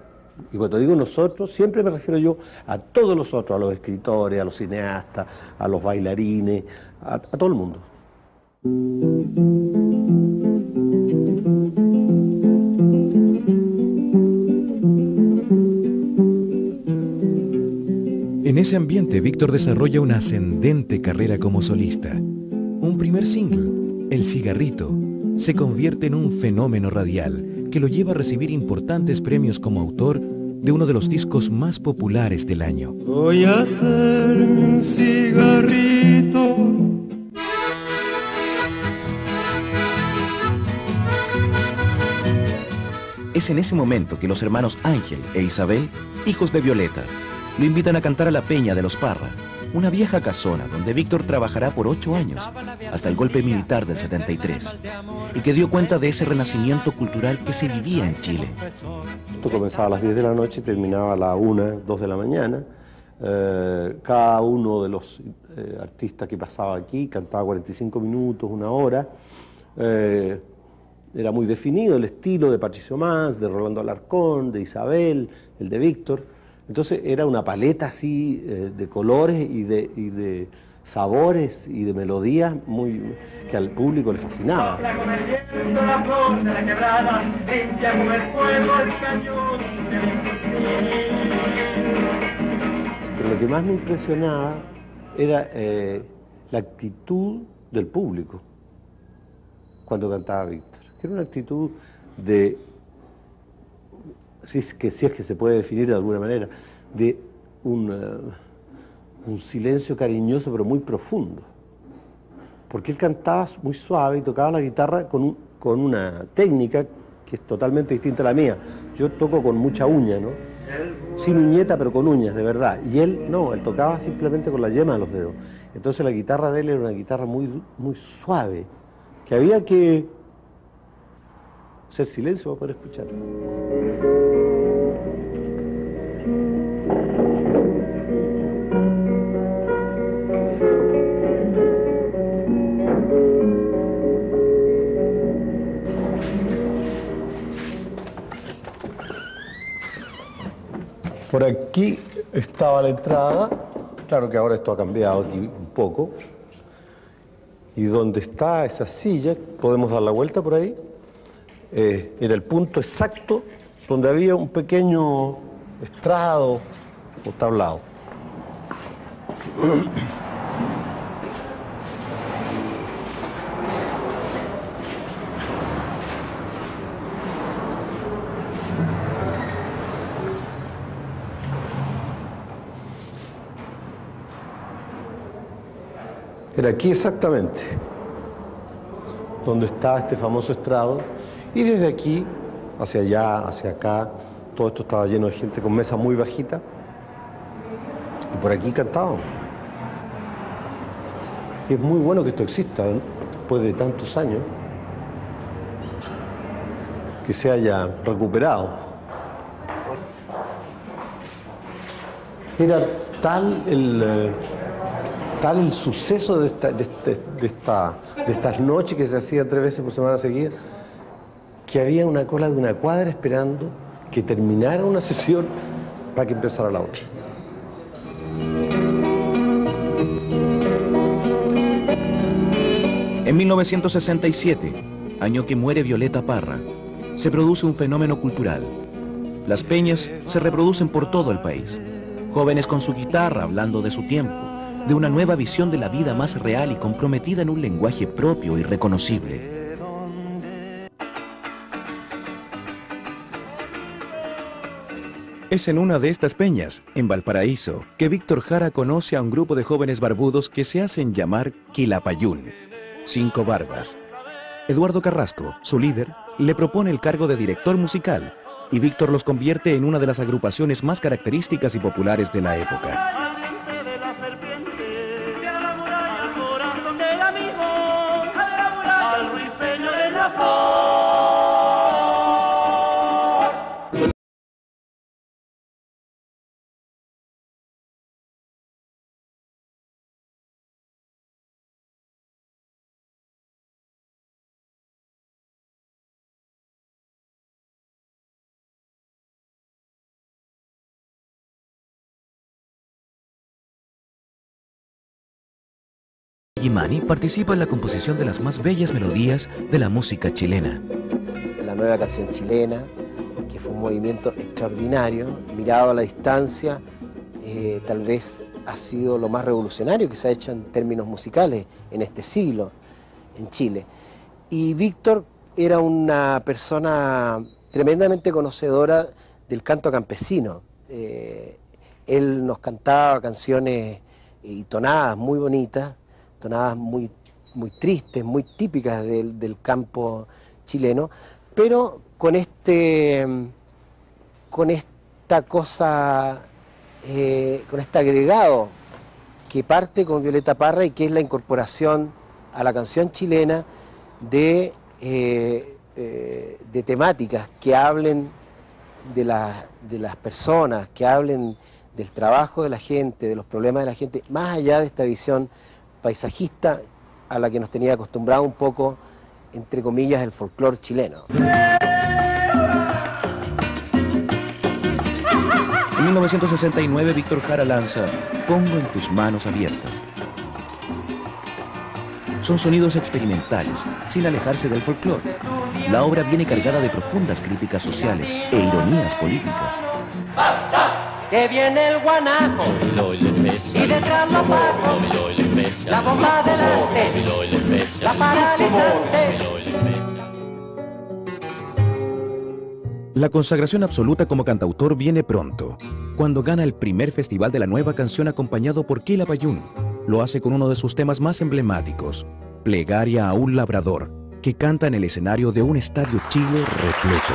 Y cuando digo nosotros, siempre me refiero yo a todos los otros, a los escritores, a los cineastas, a los bailarines, a todo el mundo. En ese ambiente, Víctor desarrolla una ascendente carrera como solista. Un primer single, El Cigarrito, se convierte en un fenómeno radial que lo lleva a recibir importantes premios como autor de uno de los discos más populares del año. Voy a hacerme un cigarrito. Es en ese momento que los hermanos Ángel e Isabel, hijos de Violeta, lo invitan a cantar a la Peña de los Parra, una vieja casona donde Víctor trabajará por 8 años, hasta el golpe militar del 73, y que dio cuenta de ese renacimiento cultural que se vivía en Chile. Esto comenzaba a las 10 de la noche y terminaba a las 1, 2 de la mañana. Cada uno de los artistas que pasaba aquí cantaba 45 minutos, 1 hora. Era muy definido el estilo de Patricio Mas, de Rolando Alarcón, de Isabel, el de Víctor. Entonces era una paleta así de colores y de sabores y de melodías que al público le fascinaba. Pero lo que más me impresionaba era la actitud del público cuando cantaba Víctor. Era una actitud de, si es que se puede definir de alguna manera, de un silencio cariñoso pero muy profundo. Porque él cantaba muy suave y tocaba la guitarra con una técnica que es totalmente distinta a la mía. Yo toco con mucha uña, ¿no? Sin uñeta pero con uñas, de verdad. Y él no, él tocaba simplemente con la yema de los dedos. Entonces la guitarra de él era una guitarra muy, muy suave, que había que hacer silencio para poder escucharla. Por aquí estaba la entrada, claro que ahora esto ha cambiado aquí un poco, y donde está esa silla, podemos dar la vuelta por ahí, era el punto exacto donde había un pequeño estrado o tablado. Era aquí exactamente, donde está este famoso estrado, y desde aquí, hacia allá, hacia acá, todo esto estaba lleno de gente con mesas muy bajitas, y por aquí cantábamos. Y es muy bueno que esto exista, ¿eh? Después de tantos años, que se haya recuperado. Era tal el suceso de estas noches que se hacían 3 veces por semana seguida, que había una cola de una cuadra esperando que terminara una sesión para que empezara la otra. En 1967, año que muere Violeta Parra, se produce un fenómeno cultural. Las peñas se reproducen por todo el país. Jóvenes con su guitarra hablando de su tiempo, de una nueva visión de la vida más real y comprometida en un lenguaje propio y reconocible. Es en una de estas peñas, en Valparaíso, que Víctor Jara conoce a un grupo de jóvenes barbudos que se hacen llamar Quilapayún, 5 barbas. Eduardo Carrasco, su líder, le propone el cargo de director musical y Víctor los convierte en una de las agrupaciones más características y populares de la época. Gimani participa en la composición de las más bellas melodías de la música chilena. La nueva canción chilena, que fue un movimiento extraordinario, mirado a la distancia, tal vez ha sido lo más revolucionario que se ha hecho en términos musicales en este siglo en Chile. Y Víctor era una persona tremendamente conocedora del canto campesino. Él nos cantaba canciones y tonadas muy bonitas, tonadas muy tristes, muy típicas del campo chileno, pero con esta cosa, con este agregado que parte con Violeta Parra y que es la incorporación a la canción chilena de temáticas que hablen de las personas, que hablen del trabajo de la gente, de los problemas de la gente, más allá de esta visión paisajista a la que nos tenía acostumbrado un poco, entre comillas, el folclore chileno. En 1969, Víctor Jara lanza Pongo en tus manos abiertas. Son sonidos experimentales, sin alejarse del folclore. La obra viene cargada de profundas críticas sociales e ironías políticas. Que viene el guanaco y detrás los pacos, la bomba adelante, la paralizante. La consagración absoluta como cantautor viene pronto, cuando gana el primer festival de la nueva canción acompañado por Quilapayún. Lo hace con uno de sus temas más emblemáticos, Plegaria a un labrador, que canta en el escenario de un estadio Chile repleto.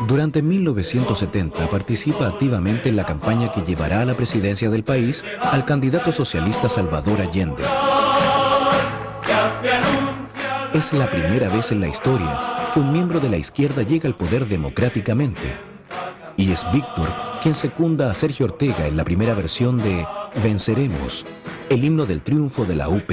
Durante 1970 participa activamente en la campaña que llevará a la presidencia del país al candidato socialista Salvador Allende. Es la primera vez en la historia que un miembro de la izquierda llega al poder democráticamente. Y es Víctor quien secunda a Sergio Ortega en la primera versión de Venceremos, el himno del triunfo de la UP.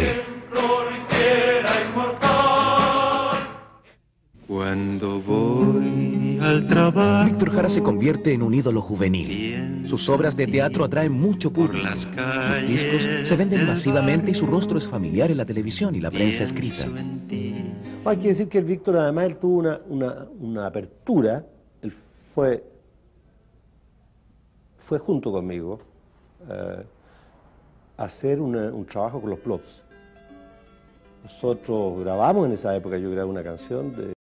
Cuando voy al trabajo, Víctor Jara se convierte en un ídolo juvenil. Sus obras de teatro atraen mucho público. Sus discos se venden masivamente y su rostro es familiar en la televisión y la prensa escrita. Hay que decir que el Víctor, además, él tuvo una apertura. Él fue junto conmigo a hacer un trabajo con los Plots. Nosotros grabamos en esa época, yo grabé una canción de...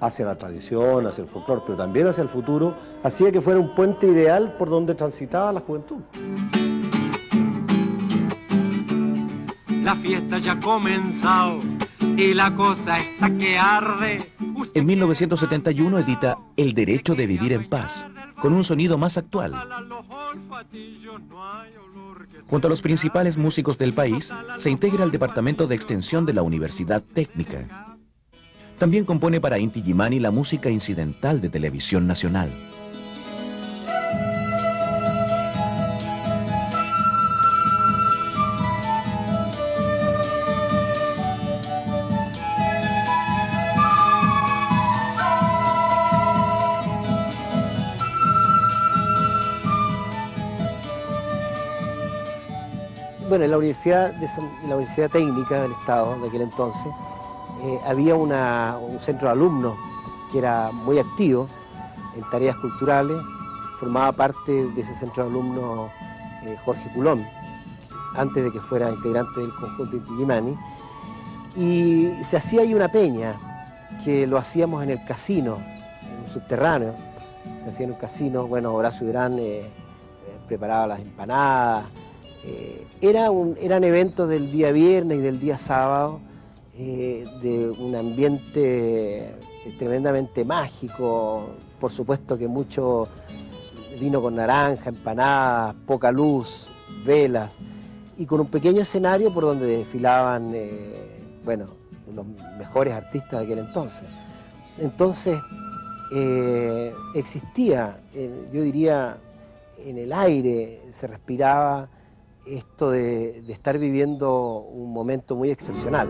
hacia la tradición, hacia el folclore, pero también hacia el futuro, hacía que fuera un puente ideal por donde transitaba la juventud. la fiesta ya ha comenzado y la cosa está que arde. En 1971 edita El derecho de vivir en paz, con un sonido más actual. Junto a los principales músicos del país, se integra al Departamento de Extensión de la Universidad Técnica. También compone para Inti Illimani la música incidental de Televisión Nacional. Bueno, en la Universidad Técnica del Estado de aquel entonces había un centro de alumnos que era muy activo en tareas culturales. Formaba parte de ese centro de alumnos Jorge Culón, antes de que fuera integrante del conjunto Inti Illimani. Y se hacía ahí una peña, que lo hacíamos en el casino, en un subterráneo. Se hacía en un casino, bueno, Horacio Durán preparaba las empanadas. Eran eventos del día viernes y del día sábado, de un ambiente tremendamente mágico. Por supuesto que mucho vino con naranja, empanadas, poca luz, velas, y con un pequeño escenario por donde desfilaban bueno, los mejores artistas de aquel entonces. Entonces existía, yo diría, en el aire se respiraba esto de estar viviendo un momento muy excepcional.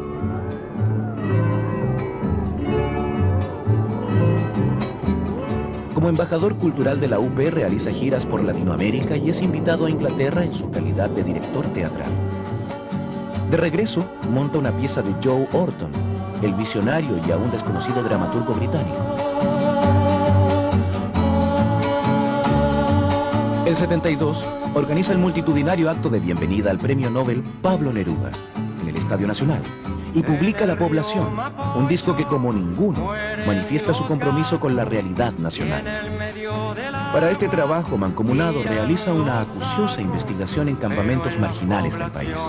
Como embajador cultural de la UP realiza giras por Latinoamérica y es invitado a Inglaterra en su calidad de director teatral. De regreso, monta una pieza de Joe Orton, el visionario y aún desconocido dramaturgo británico. El 72 organiza el multitudinario acto de bienvenida al Premio Nobel Pablo Neruda en el Estadio Nacional y publica La Población, un disco que como ninguno manifiesta su compromiso con la realidad nacional. Para este trabajo mancomunado realiza una acuciosa investigación en campamentos marginales del país.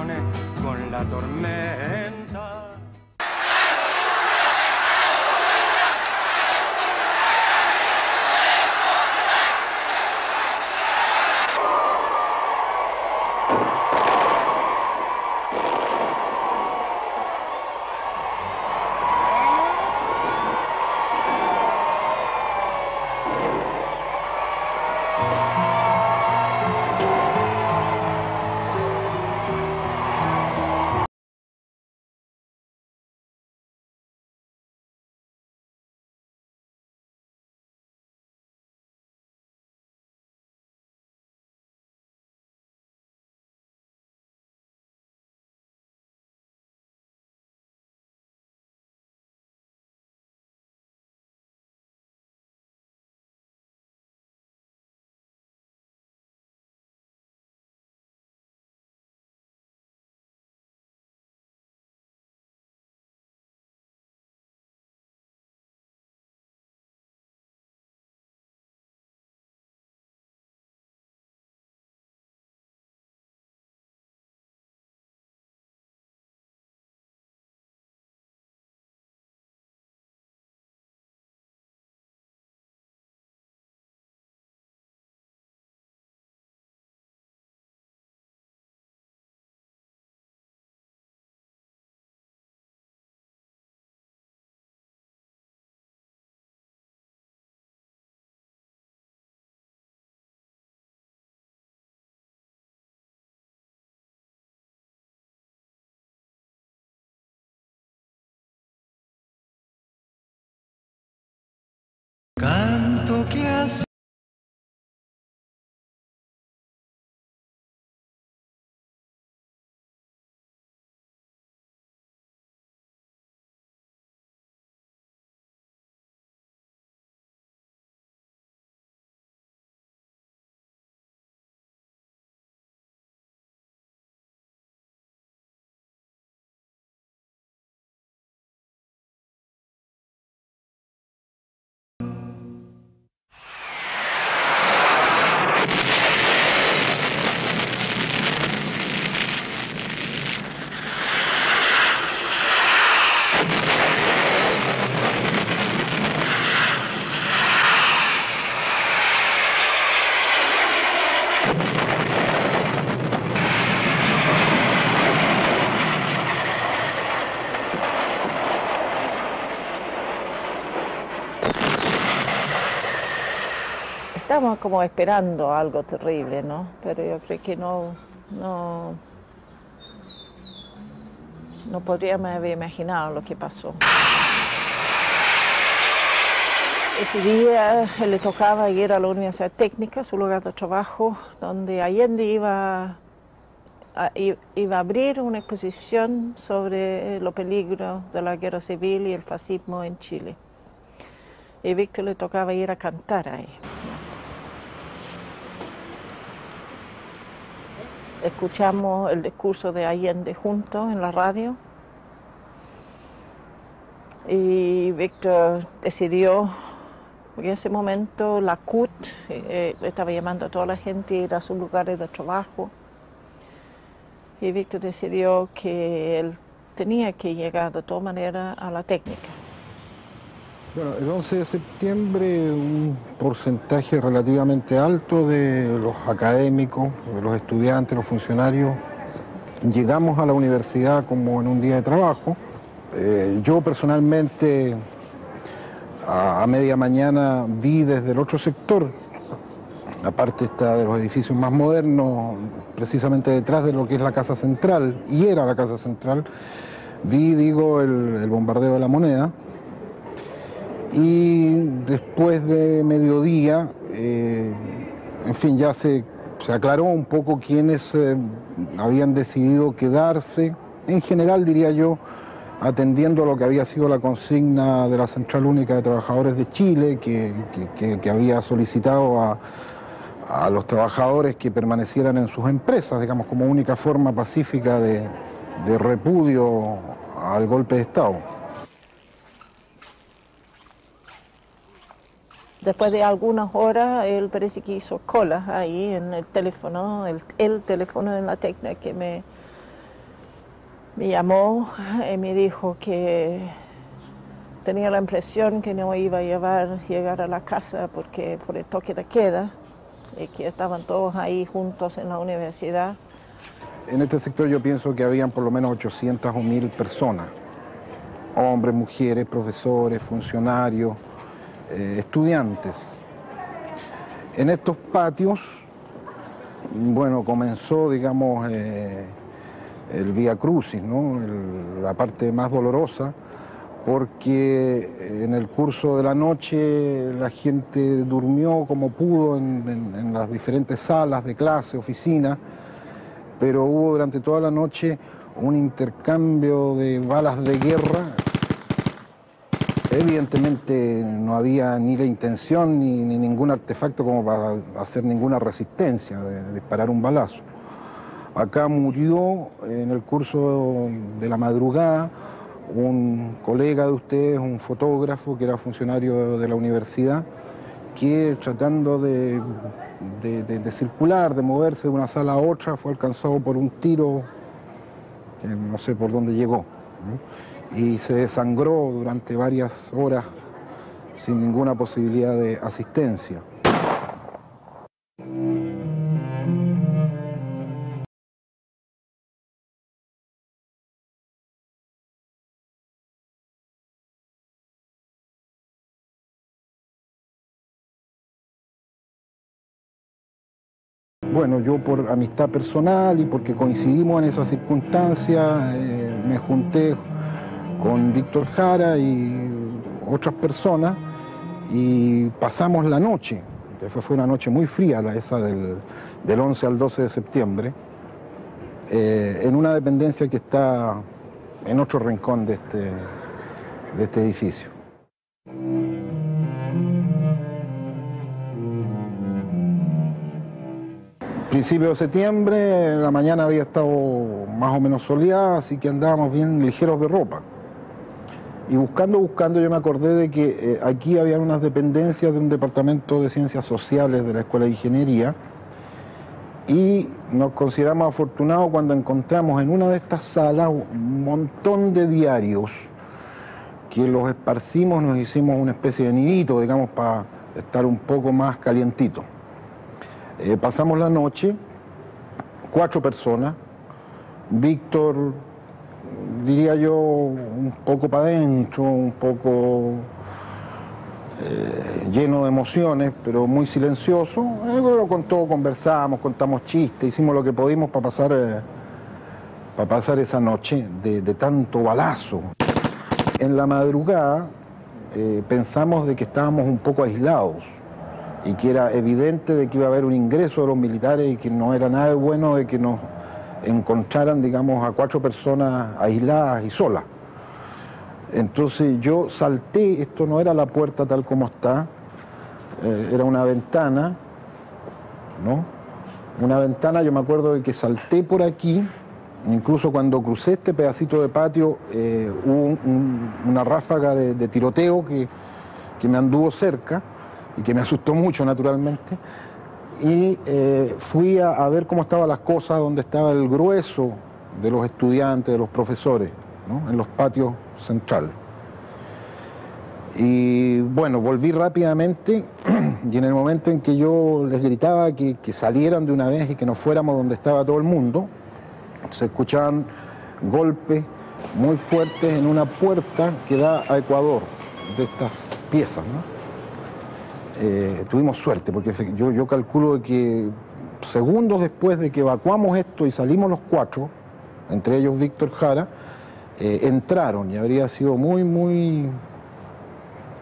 tanto que hace. Estamos como esperando algo terrible, ¿no? Pero yo creo que no podríamos haber imaginado lo que pasó. Ese día le tocaba ir a la Universidad Técnica, su lugar de trabajo, donde Allende iba a abrir una exposición sobre los peligros de la guerra civil y el fascismo en Chile. Y a Víctor le tocaba ir a cantar ahí. Escuchamos el discurso de Allende juntos en la radio y Víctor decidió, porque en ese momento la CUT estaba llamando a toda la gente a ir a sus lugares de trabajo y Víctor decidió que él tenía que llegar de todas maneras a la técnica. Bueno, el 11 de septiembre un porcentaje relativamente alto de los académicos, de los estudiantes, los funcionarios, llegamos a la universidad como en un día de trabajo. Yo personalmente a media mañana vi desde el otro sector, la parte esta de los edificios más modernos, precisamente detrás de lo que es la Casa Central, y era la Casa Central, vi, el bombardeo de La Moneda. Y después de mediodía, en fin, ya se aclaró un poco quiénes habían decidido quedarse, en general diría yo, atendiendo a lo que había sido la consigna de la Central Única de Trabajadores de Chile, que había solicitado a los trabajadores que permanecieran en sus empresas, digamos, como única forma pacífica de repudio al golpe de Estado. Después de algunas horas, él parece que hizo cola ahí en el teléfono, el teléfono en la técnica que me llamó y me dijo que tenía la impresión que no iba a llegar a la casa porque por el toque de queda y que estaban todos ahí juntos en la universidad. En este sector yo pienso que habían por lo menos 800 o 1000 personas, hombres, mujeres, profesores, funcionarios, estudiantes. En estos patios, bueno, comenzó, digamos, el Vía Crucis, ¿no? La parte más dolorosa, porque en el curso de la noche la gente durmió como pudo en las diferentes salas de clase, oficinas, pero hubo durante toda la noche un intercambio de balas de guerra. Evidentemente no había ni la intención ni ningún artefacto como para hacer ninguna resistencia de disparar un balazo. Acá murió en el curso de la madrugada un colega de ustedes, un fotógrafo que era funcionario de la universidad, que tratando de circular, de moverse de una sala a otra, fue alcanzado por un tiro que no sé por dónde llegó, ¿no? Y se desangró durante varias horas sin ninguna posibilidad de asistencia. Bueno, yo por amistad personal y porque coincidimos en esa circunstancia, me junté con Víctor Jara y otras personas y pasamos la noche, que fue una noche muy fría, esa del 11 al 12 de septiembre, en una dependencia que está en otro rincón de este edificio. Principio de septiembre, la mañana había estado más o menos soleada, así que andábamos bien ligeros de ropa. Y buscando, yo me acordé de que aquí había unas dependencias de un departamento de ciencias sociales de la Escuela de Ingeniería, y nos consideramos afortunados cuando encontramos en una de estas salas un montón de diarios que los esparcimos, nos hicimos una especie de nidito, digamos, para estar un poco más calientito. Pasamos la noche, 4 personas, Víctor, diría yo, un poco para adentro, un poco lleno de emociones, pero muy silencioso. Con todo conversamos, contamos chistes, hicimos lo que pudimos para pasar esa noche de tanto balazo. En la madrugada pensamos de que estábamos un poco aislados y que era evidente de que iba a haber un ingreso de los militares y que no era nada bueno de que nos encontraran, digamos, a 4 personas aisladas y solas. Entonces yo salté, esto no era la puerta tal como está, era una ventana, ¿no? Una ventana, yo me acuerdo de que salté por aquí, incluso cuando crucé este pedacito de patio hubo una ráfaga de tiroteo que me anduvo cerca y que me asustó mucho, naturalmente, y fui a ver cómo estaban las cosas, donde estaba el grueso de los estudiantes, de los profesores, ¿no? En los patios centrales. Y bueno, volví rápidamente y en el momento en que yo les gritaba que salieran de una vez y que nos fuéramos donde estaba todo el mundo, se escuchaban golpes muy fuertes en una puerta que da a Ecuador, de estas piezas, ¿no? Tuvimos suerte, porque yo calculo que segundos después de que evacuamos esto y salimos los 4, entre ellos Víctor Jara, entraron, y habría sido muy, muy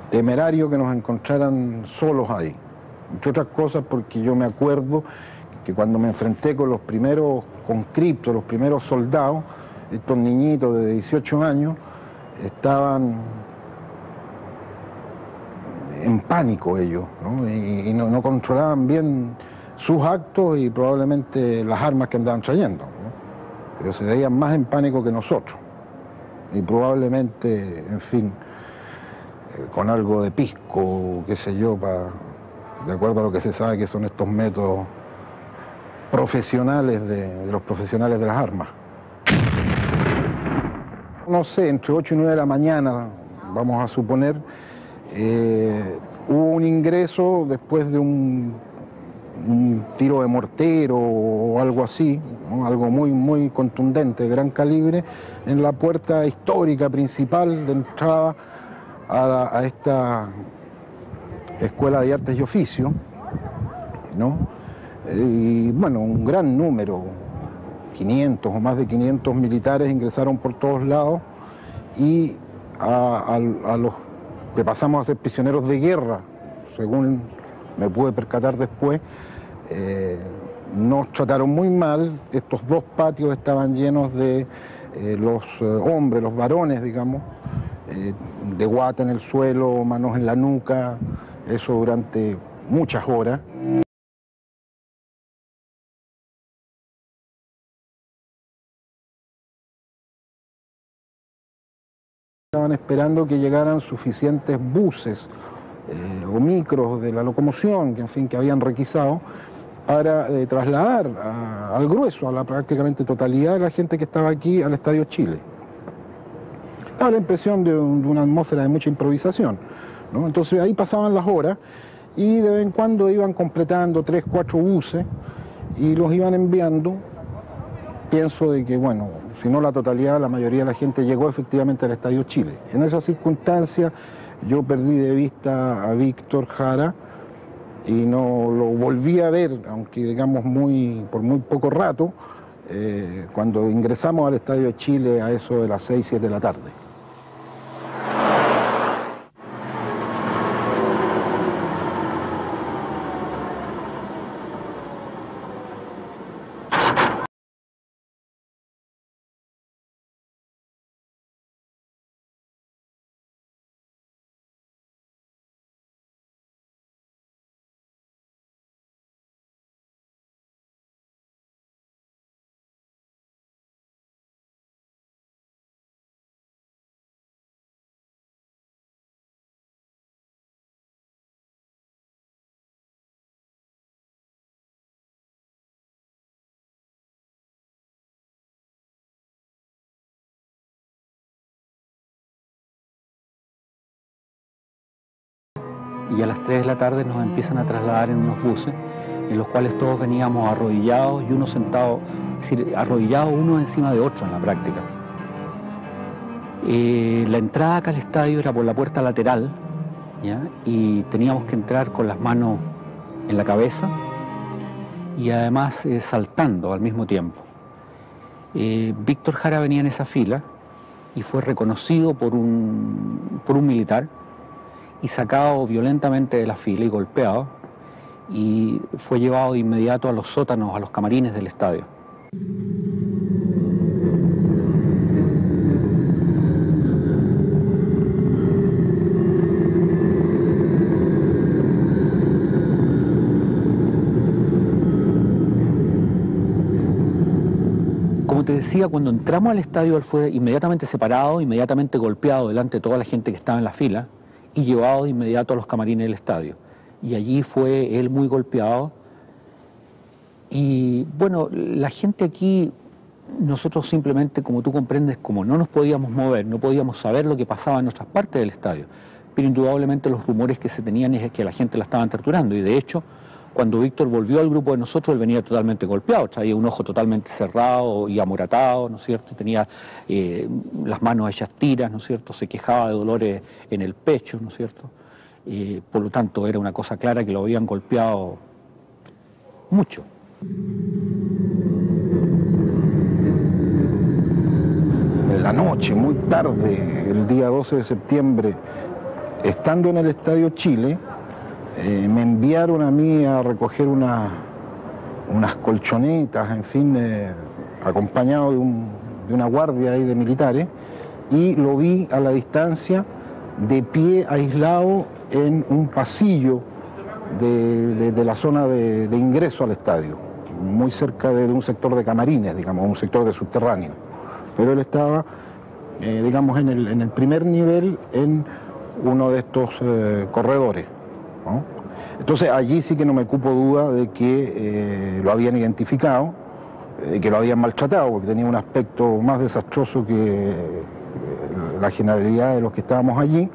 temerario que nos encontraran solos ahí. Entre otras cosas porque yo me acuerdo que cuando me enfrenté con los primeros conscriptos, los primeros soldados, estos niñitos de 18 años, estaban en pánico ellos, ¿no? Y no controlaban bien sus actos y probablemente las armas que andaban trayendo, ¿no? Pero se veían más en pánico que nosotros. Y probablemente, en fin, con algo de pisco, qué sé yo, de acuerdo a lo que se sabe que son estos métodos profesionales de los profesionales de las armas. No sé, entre 8 y 9 de la mañana, vamos a suponer, hubo un ingreso después de un tiro de mortero o algo así, ¿no? Algo muy, muy contundente, de gran calibre, en la puerta histórica principal de entrada a esta Escuela de Artes y Oficios, ¿no? Y bueno, un gran número, 500 o más de 500 militares ingresaron por todos lados y a los que pasamos a ser prisioneros de guerra, según me pude percatar después, nos trataron muy mal. Estos 2 patios estaban llenos de los hombres, los varones, digamos, de guata en el suelo, manos en la nuca, eso durante muchas horas. Estaban esperando que llegaran suficientes buses o micros de la locomoción, que en fin, que habían requisado, para trasladar al grueso, a la prácticamente totalidad de la gente que estaba aquí al Estadio Chile. Daba la impresión de una atmósfera de mucha improvisación, ¿no? Entonces ahí pasaban las horas y de vez en cuando iban completando 3, 4 buses y los iban enviando. Pienso de que, bueno, si no la totalidad, la mayoría de la gente llegó efectivamente al Estadio Chile. En esas circunstancias yo perdí de vista a Víctor Jara y no lo volví a ver, aunque digamos por muy poco rato, cuando ingresamos al Estadio Chile a eso de las 6, 7 de la tarde. y a las 3 de la tarde nos empiezan a trasladar en unos buses en los cuales todos veníamos arrodillados y uno sentado, es decir, arrodillados uno encima de otro en la práctica. La entrada acá al estadio era por la puerta lateral, ¿ya? Y teníamos que entrar con las manos en la cabeza y además saltando al mismo tiempo. Víctor Jara venía en esa fila y fue reconocido por un militar y sacado violentamente de la fila y golpeado, y fue llevado de inmediato a los sótanos, a los camarines del estadio. Como te decía, cuando entramos al estadio él fue inmediatamente separado, inmediatamente golpeado delante de toda la gente que estaba en la fila y llevado de inmediato a los camarines del estadio. Y allí fue él muy golpeado. Y bueno, la gente aquí, nosotros simplemente, como tú comprendes, como no nos podíamos mover, no podíamos saber lo que pasaba en otras partes del estadio, pero indudablemente los rumores que se tenían es que la gente la estaban torturando. Y de hecho, cuando Víctor volvió al grupo de nosotros, él venía totalmente golpeado, traía un ojo totalmente cerrado y amoratado, ¿no es cierto? Tenía las manos hechas tiras, ¿no es cierto? Se quejaba de dolores en el pecho, ¿no es cierto? Por lo tanto, era una cosa clara que lo habían golpeado mucho. En la noche, muy tarde, el día 12 de septiembre, estando en el Estadio Chile, me enviaron a mí a recoger unas colchonetas, en fin, acompañado de una guardia ahí de militares, y lo vi a la distancia, de pie, aislado en un pasillo de la zona de ingreso al estadio, muy cerca de un sector de camarines, digamos, un sector de subterráneo. Pero él estaba, digamos, en el primer nivel, en uno de estos corredores, ¿no? Entonces allí sí que no me cupo duda de que lo habían identificado, que lo habían maltratado, porque tenía un aspecto más desastroso que la generalidad de los que estábamos allí.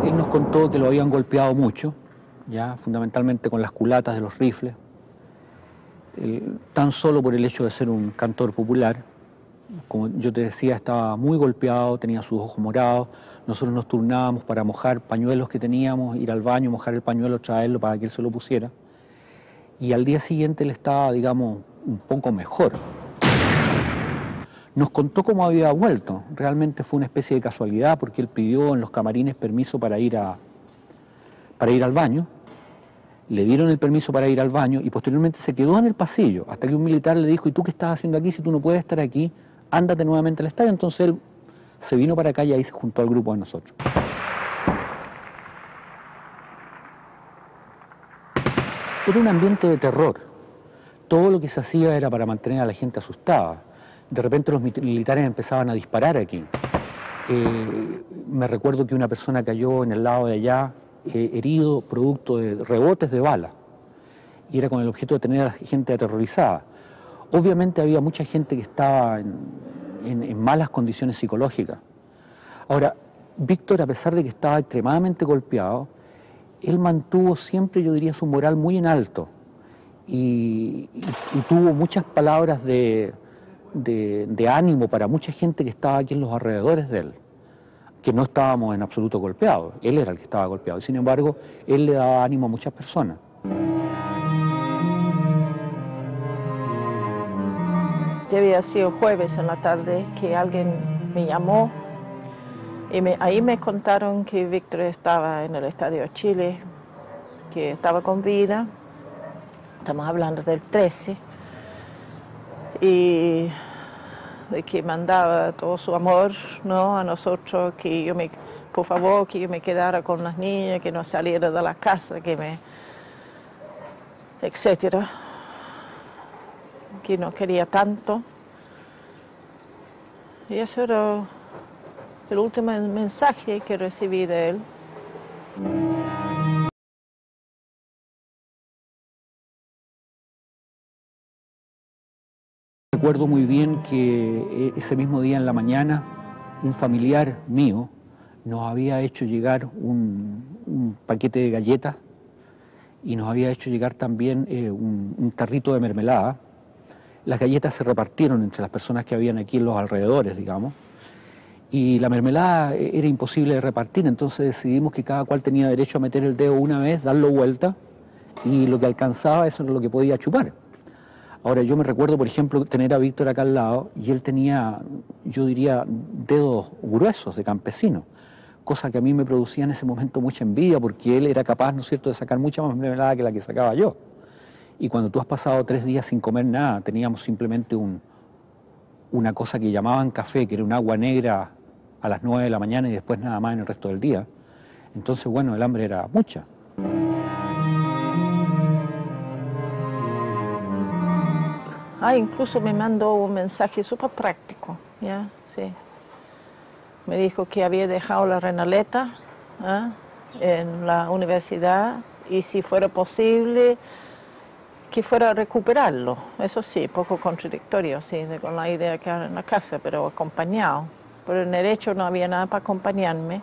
Él nos contó que lo habían golpeado mucho, ya fundamentalmente con las culatas de los rifles, tan solo por el hecho de ser un cantor popular. Como yo te decía, estaba muy golpeado, tenía sus ojos morados. Nosotros nos turnábamos para mojar pañuelos que teníamos, ir al baño, mojar el pañuelo, traerlo para que él se lo pusiera. Y al día siguiente él estaba, digamos, un poco mejor. Nos contó cómo había vuelto. Realmente fue una especie de casualidad, porque él pidió en los camarines permiso para ir al baño. Le dieron el permiso para ir al baño y posteriormente se quedó en el pasillo, hasta que un militar le dijo: ¿y tú qué estás haciendo aquí? Si tú no puedes estar aquí, ándate nuevamente al estadio. Entonces él se vino para acá y ahí se juntó al grupo de nosotros. Era un ambiente de terror. Todo lo que se hacía era para mantener a la gente asustada. De repente los militares empezaban a disparar aquí. Me recuerdo que una persona cayó en el lado de allá, herido producto de rebotes de bala, y era con el objeto de tener a la gente aterrorizada. Obviamente había mucha gente que estaba en malas condiciones psicológicas. Ahora, Víctor, a pesar de que estaba extremadamente golpeado, él mantuvo siempre, yo diría, su moral muy en alto y tuvo muchas palabras de ánimo para mucha gente que estaba aquí en los alrededores de él, que no estábamos en absoluto golpeados. Él era el que estaba golpeado, y sin embargo, él le daba ánimo a muchas personas. Había sido jueves en la tarde que alguien me llamó y ahí me contaron que Víctor estaba en el Estadio Chile, que estaba con vida. Estamos hablando del 13, y de que mandaba todo su amor, ¿no?, a nosotros, que por favor, que yo me quedara con las niñas, que no saliera de la casa, etcétera, que no quería tanto. Y eso era el último mensaje que recibí de él. Recuerdo muy bien que ese mismo día en la mañana, un familiar mío nos había hecho llegar un paquete de galletas y nos había hecho llegar también un tarrito de mermelada. Las galletas se repartieron entre las personas que habían aquí en los alrededores, digamos, y la mermelada era imposible de repartir, entonces decidimos que cada cual tenía derecho a meter el dedo una vez, darlo vuelta, y lo que alcanzaba, eso era lo que podía chupar. Ahora, yo me recuerdo, por ejemplo, tener a Víctor acá al lado, y él tenía, yo diría, dedos gruesos de campesino, cosa que a mí me producía en ese momento mucha envidia, porque él era capaz, ¿no es cierto?, de sacar mucha más mermelada que la que sacaba yo. Y cuando tú has pasado 3 días sin comer nada, teníamos simplemente una cosa que llamaban café, que era un agua negra a las 9 de la mañana y después nada más en el resto del día. Entonces, bueno, el hambre era mucha. Incluso me mandó un mensaje súper práctico, ¿ya? Sí. Me dijo que había dejado la renaleta en la universidad y si fuera posible que fuera a recuperarlo. Eso sí, poco contradictorio, sí, con la idea de quedar en la casa, pero acompañado. Pero en el hecho no había nada para acompañarme.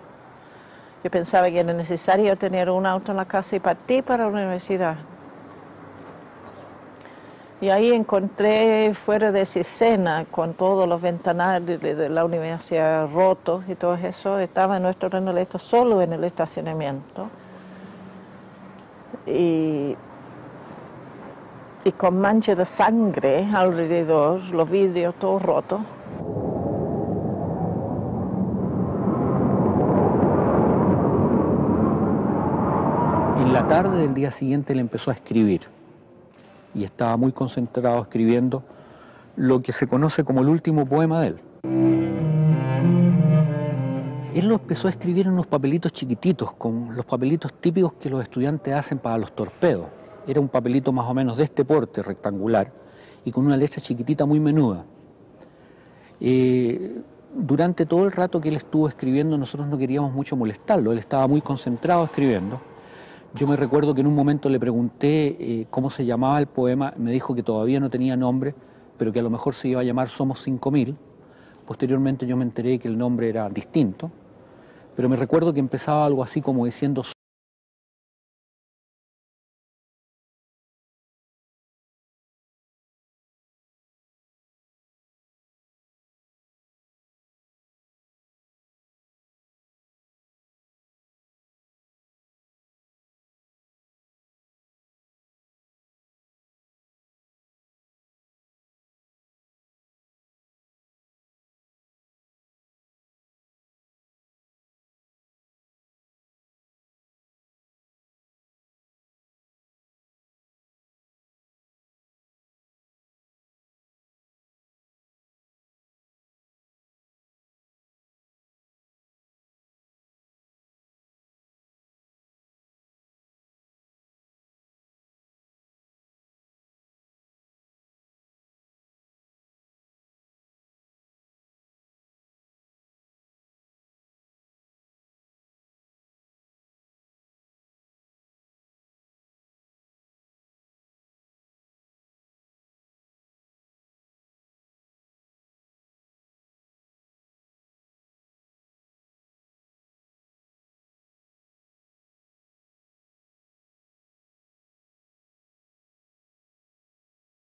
Yo pensaba que era necesario tener un auto en la casa y partir para la universidad. Y ahí encontré fuera de esa escena, con todos los ventanales de la universidad rotos y todo eso, estaba nuestro renaleta solo en el estacionamiento. Y con manchas de sangre alrededor, los vidrios todos rotos. En la tarde del día siguiente él empezó a escribir y estaba muy concentrado escribiendo lo que se conoce como el último poema de él. Él lo empezó a escribir en unos papelitos chiquititos, con los papelitos típicos que los estudiantes hacen para los torpedos. Era un papelito más o menos de este porte, rectangular, y con una letra chiquitita muy menuda. Durante todo el rato que él estuvo escribiendo, nosotros no queríamos mucho molestarlo, él estaba muy concentrado escribiendo. Yo me recuerdo que en un momento le pregunté cómo se llamaba el poema, me dijo que todavía no tenía nombre, pero que a lo mejor se iba a llamar Somos 5000. Posteriormente yo me enteré que el nombre era distinto, pero me recuerdo que empezaba algo así como diciendo: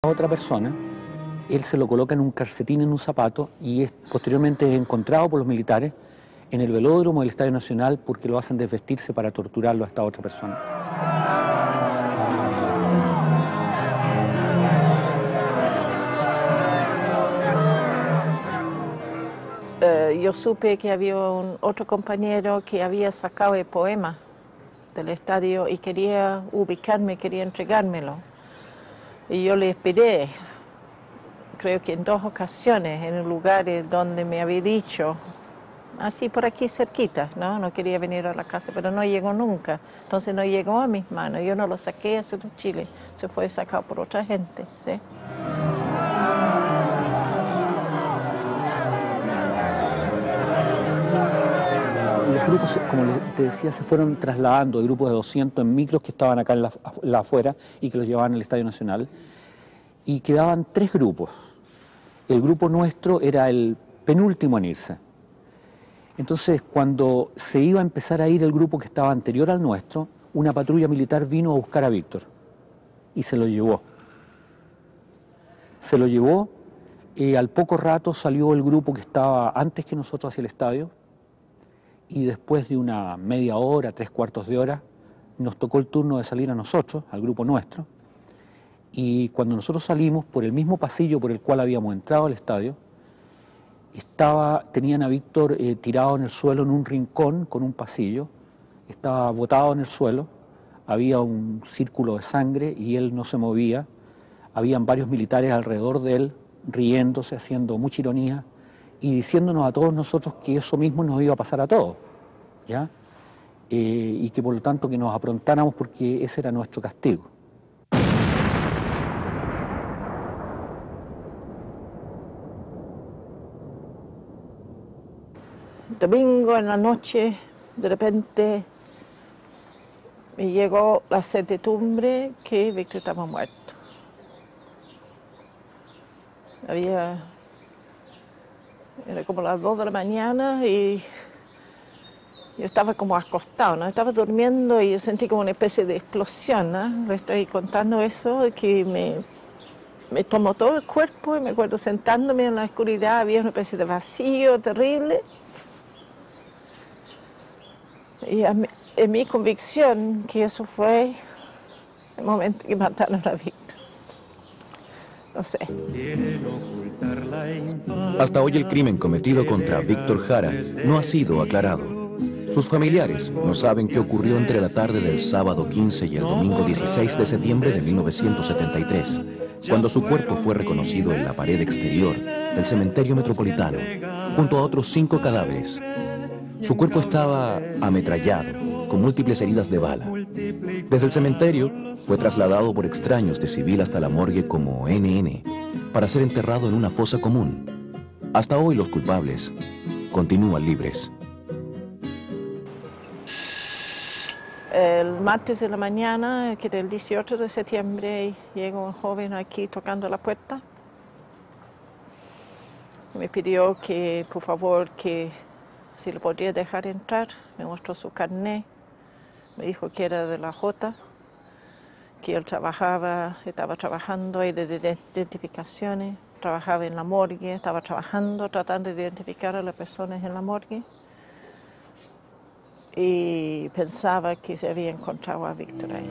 a otra persona, él se lo coloca en un calcetín, en un zapato, y posteriormente es encontrado por los militares en el velódromo del Estadio Nacional porque lo hacen desvestirse para torturarlo a esta otra persona. Yo supe que había otro compañero que había sacado el poema del estadio y quería ubicarme, quería entregármelo. Y yo le esperé, creo que en 2 ocasiones, en lugares donde me había dicho, así por aquí cerquita, no quería venir a la casa, pero no llegó nunca. Entonces no llegó a mis manos, yo no lo saqué hacia Chile, se fue sacado por otra gente, ¿sí? Los grupos, como te decía, se fueron trasladando de grupos de 200 en micros que estaban acá en la afuera y que los llevaban al Estadio Nacional. Y quedaban 3 grupos. El grupo nuestro era el penúltimo en irse. Entonces, cuando se iba a empezar a ir el grupo que estaba anterior al nuestro, una patrulla militar vino a buscar a Víctor y se lo llevó. Se lo llevó, al poco rato salió el grupo que estaba antes que nosotros hacia el estadio y después de una media hora, 3/4 de hora, nos tocó el turno de salir a nosotros, al grupo nuestro, y cuando nosotros salimos por el mismo pasillo por el cual habíamos entrado al estadio, tenían a Víctor tirado en el suelo en un rincón con un pasillo, estaba botado en el suelo, había un círculo de sangre y él no se movía, habían varios militares alrededor de él, riéndose, haciendo mucha ironía y diciéndonos a todos nosotros que eso mismo nos iba a pasar a todos, ¿ya? Y que por lo tanto que nos aprontáramos porque ese era nuestro castigo. Domingo en la noche, de repente me llegó la certidumbre que Víctor estaba muerto. Era como las 2 de la mañana y yo estaba como acostado, ¿no? Estaba durmiendo y yo sentí como una especie de explosión, ¿no? Le estoy contando eso, que me tomó todo el cuerpo y me acuerdo sentándome en la oscuridad, había una especie de vacío terrible. Y en mi convicción que eso fue el momento que mataron a Víctor. No sé. Hasta hoy el crimen cometido contra Víctor Jara no ha sido aclarado. Sus familiares no saben qué ocurrió entre la tarde del sábado 15 y el domingo 16 de septiembre de 1973, cuando su cuerpo fue reconocido en la pared exterior del cementerio metropolitano, junto a otros 5 cadáveres. Su cuerpo estaba ametrallado, con múltiples heridas de bala. Desde el cementerio fue trasladado por extraños de civil hasta la morgue como NN, para ser enterrado en una fosa común. Hasta hoy los culpables continúan libres. El martes de la mañana, que era el 18 de septiembre, llegó un joven aquí tocando la puerta. Me pidió que, por favor, que si lo podría dejar entrar. Me mostró su carnet, me dijo que era de la J, que él estaba trabajando ahí de identificaciones, trabajaba en la morgue, estaba trabajando, tratando de identificar a las personas en la morgue. Y pensaba que se había encontrado a Víctor ahí.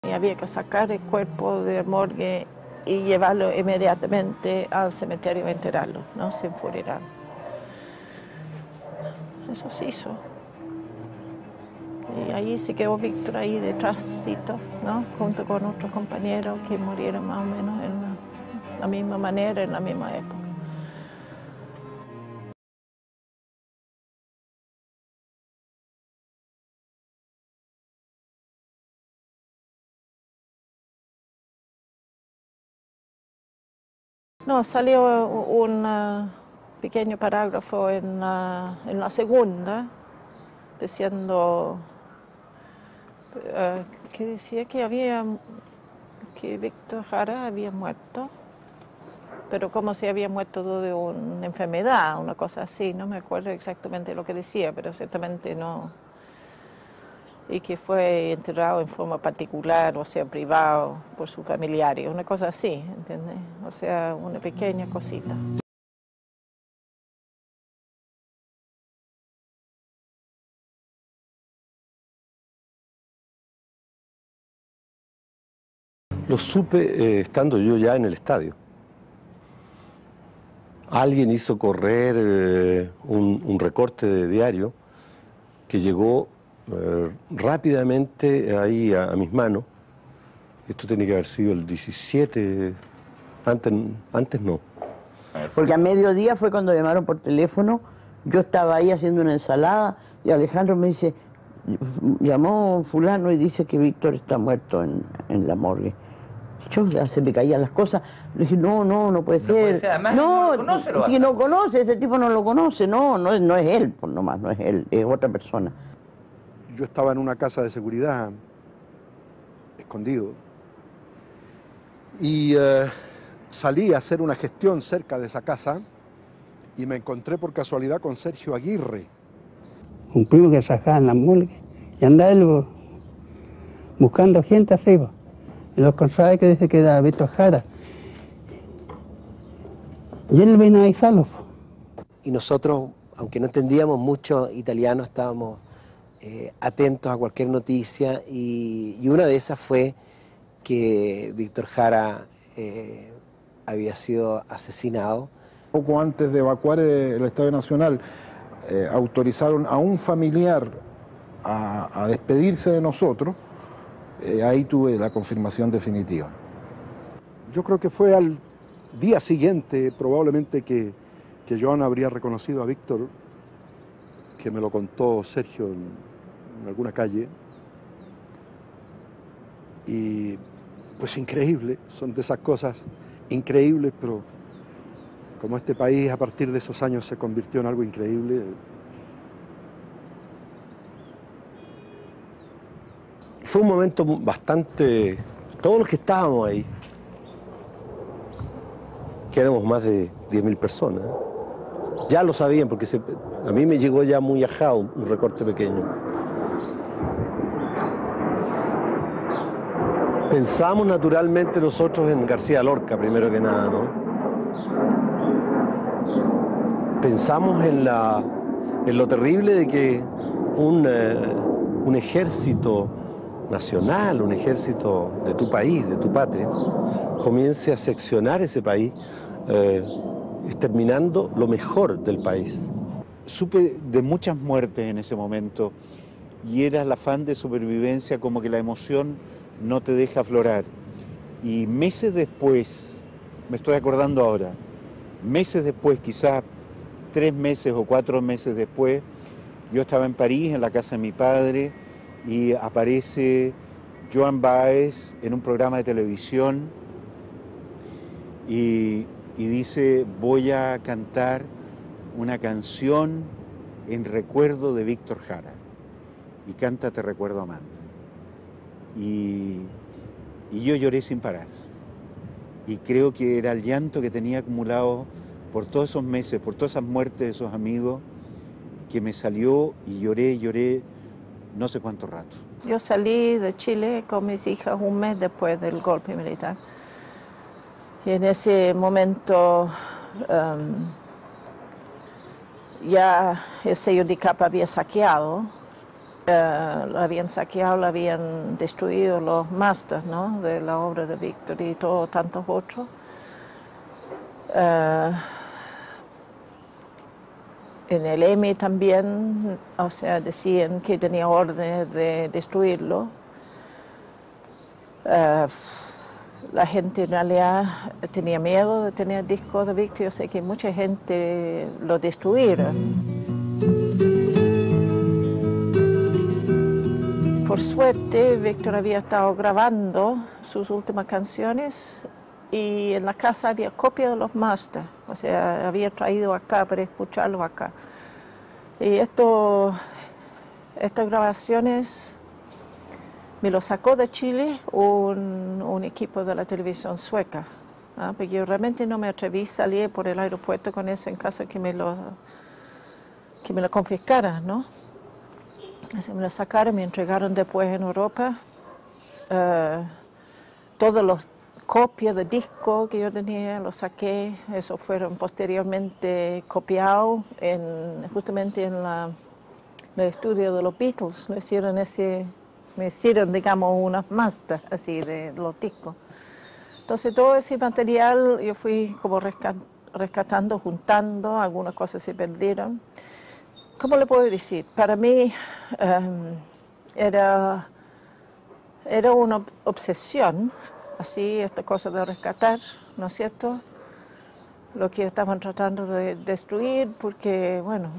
Y había que sacar el cuerpo de la morgue y llevarlo inmediatamente al cementerio a enterrarlo, ¿no? Sin funeral. Eso se hizo. Y ahí se quedó Víctor ahí detrásito, ¿no? Junto con otros compañeros que murieron más o menos en la misma manera, en la misma época. No, salió un pequeño parágrafo en la segunda, diciendo que decía que Víctor Jara había muerto, pero como si había muerto de una enfermedad, una cosa así, no me acuerdo exactamente lo que decía, pero ciertamente no. Y que fue enterrado en forma particular, o sea, privado, por sus familiares, una cosa así, ¿entiendes? O sea, una pequeña cosita. Lo supe estando yo ya en el estadio. Alguien hizo correr un recorte de diario que llegó rápidamente ahí a mis manos. Esto tiene que haber sido el 17, antes no. Porque a mediodía fue cuando llamaron por teléfono, yo estaba ahí haciendo una ensalada y Alejandro me dice, llamó fulano y dice que Víctor está muerto en la morgue. Yo ya se me caían las cosas, le dije, no puede ser. Además, No, no lo conoce, que no conoce, ese tipo no lo conoce, no es él, por nomás, no es él, es otra persona. Yo estaba en una casa de seguridad, escondido, y salí a hacer una gestión cerca de esa casa y me encontré por casualidad con Sergio Aguirre. Un primo que trabajaba en la morgue y andaba él buscando gente arriba. Y los encontraba que dice que era Víctor Jara. Y él vino a avisarlo. Y nosotros, aunque no entendíamos mucho italiano, estábamos atentos a cualquier noticia y una de esas fue que Víctor Jara había sido asesinado. Poco antes de evacuar el Estadio Nacional, autorizaron a un familiar a despedirse de nosotros. Ahí tuve la confirmación definitiva. Yo creo que fue al día siguiente, probablemente, que Joan habría reconocido a Víctor, que me lo contó Sergio en alguna calle. Y pues increíble, son de esas cosas increíbles, pero como este país a partir de esos años se convirtió en algo increíble. Fue un momento bastante... Todos los que estábamos ahí, que éramos más de 10.000 personas, ya lo sabían, porque a mí me llegó ya muy ajado un recorte pequeño. Pensamos naturalmente nosotros en García Lorca, primero que nada, ¿no? Pensamos en lo terrible de que un ejército nacional, un ejército de tu país, de tu patria, comience a seccionar ese país, exterminando lo mejor del país. Supe de muchas muertes en ese momento y era el afán de supervivencia, como que la emoción no te deja aflorar. Y meses después, me estoy acordando ahora, meses después, quizás 3 meses o 4 meses después, yo estaba en París, en la casa de mi padre, y aparece Joan Baez en un programa de televisión y dice, voy a cantar una canción en recuerdo de Víctor Jara, y canta Te recuerdo amante. Y yo lloré sin parar, y creo que era el llanto que tenía acumulado por todos esos meses, por todas esas muertes de esos amigos, que me salió y lloré no sé cuánto rato. Yo salí de Chile con mis hijas un mes después del golpe militar. Y en ese momento ya el sello de capa había saqueado, lo habían saqueado, lo habían destruido los masters, ¿no?, de la obra de Víctor y tantos otros. En el EMI también, o sea, decían que tenía órdenes de destruirlo. La gente en realidad tenía miedo de tener discos de Víctor. Yo sé que mucha gente lo destruyeron. Por suerte, Víctor había estado grabando sus últimas canciones y en la casa había copias de los masters, o sea, había traído acá para escucharlos acá. Y estas grabaciones me lo sacó de Chile un equipo de la televisión sueca, ¿no? Porque yo realmente no me atreví a salir por el aeropuerto con eso en caso de que me lo confiscaran, ¿no? Así me lo sacaron, me entregaron después en Europa todos los copias de discos que yo tenía, los saqué, esos fueron posteriormente copiados justamente en el estudio de los Beatles, lo hicieron ese me hicieron, digamos, unas masters así de los discos. Entonces todo ese material yo fui como rescatando, juntando, algunas cosas se perdieron. ¿Cómo le puedo decir? Para mí era una obsesión, así, esta cosa de rescatar, ¿no es cierto?, lo que estaban tratando de destruir, porque, bueno,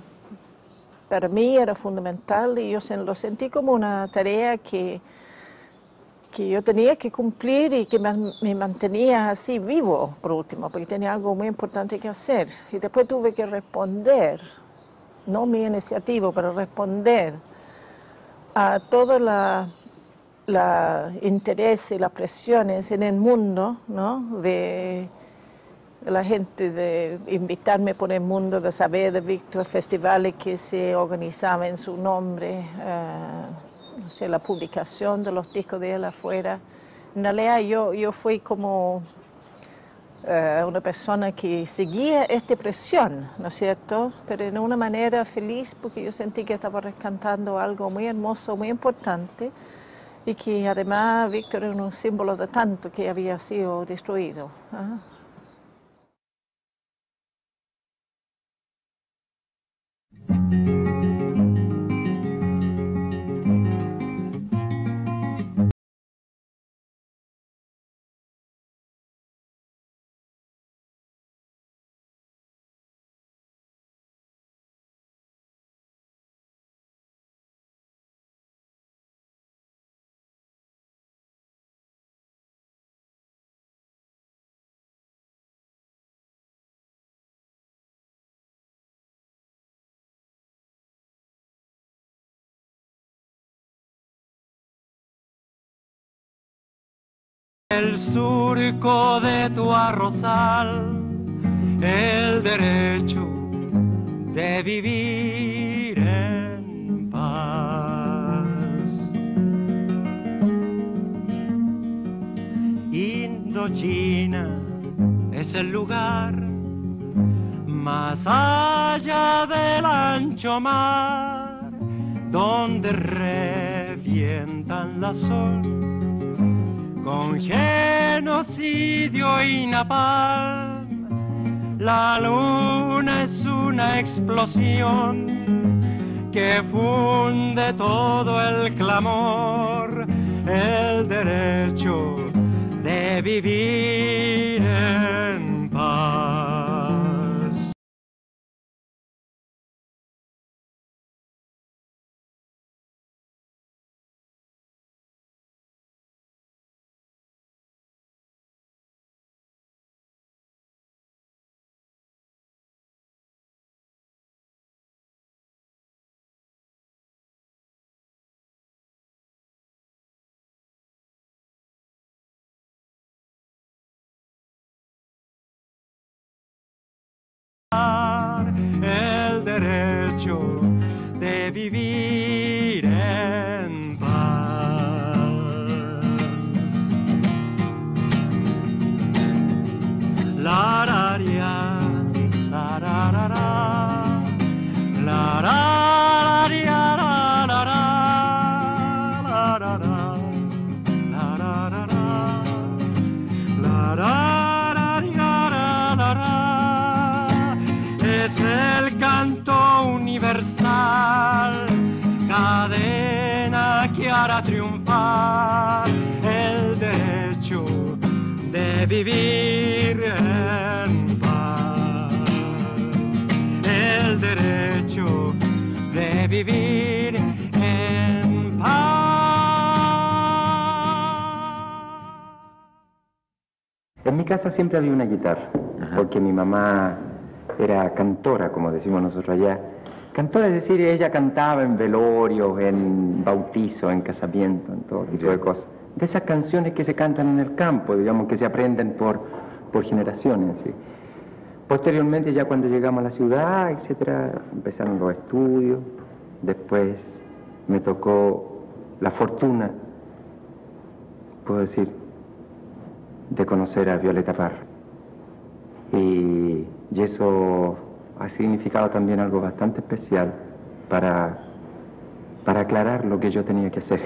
para mí era fundamental y yo lo sentí como una tarea que yo tenía que cumplir y que me mantenía así vivo, por último, porque tenía algo muy importante que hacer. Y después tuve que responder, no mi iniciativa, pero responder a todos los intereses y las presiones en el mundo, ¿no?, de la gente, de invitarme por el mundo, de saber de Víctor, festivales que se organizaban en su nombre, no sé, la publicación de los discos de él afuera. En realidad yo fui como una persona que seguía esta presión, ¿no es cierto?, pero de una manera feliz, porque yo sentí que estaba rescatando algo muy hermoso, muy importante, y que además Víctor era un símbolo de tanto que había sido destruido. El surco de tu arrozal, el derecho de vivir en paz. Indochina es el lugar más allá del ancho mar, donde revientan la sol con genocidio y napalm. La luna es una explosión que funde todo el clamor, el derecho de vivir en paz. El derecho de vivir en paz. La la la la la la la es el canto universal, cadena que hará triunfar el derecho de vivir en paz, el derecho de vivir en paz. En mi casa siempre había una guitarra, porque mi mamá era cantora, como decimos nosotros allá. Cantora, es decir, ella cantaba en velorios, en bautizos, en casamientos, en todo tipo de cosas. De esas canciones que se cantan en el campo, digamos, que se aprenden por generaciones, ¿sí? Posteriormente, ya cuando llegamos a la ciudad, etcétera, empezaron los estudios. Después me tocó la fortuna, puedo decir, de conocer a Violeta Parra. Y eso ha significado también algo bastante especial para aclarar lo que yo tenía que hacer.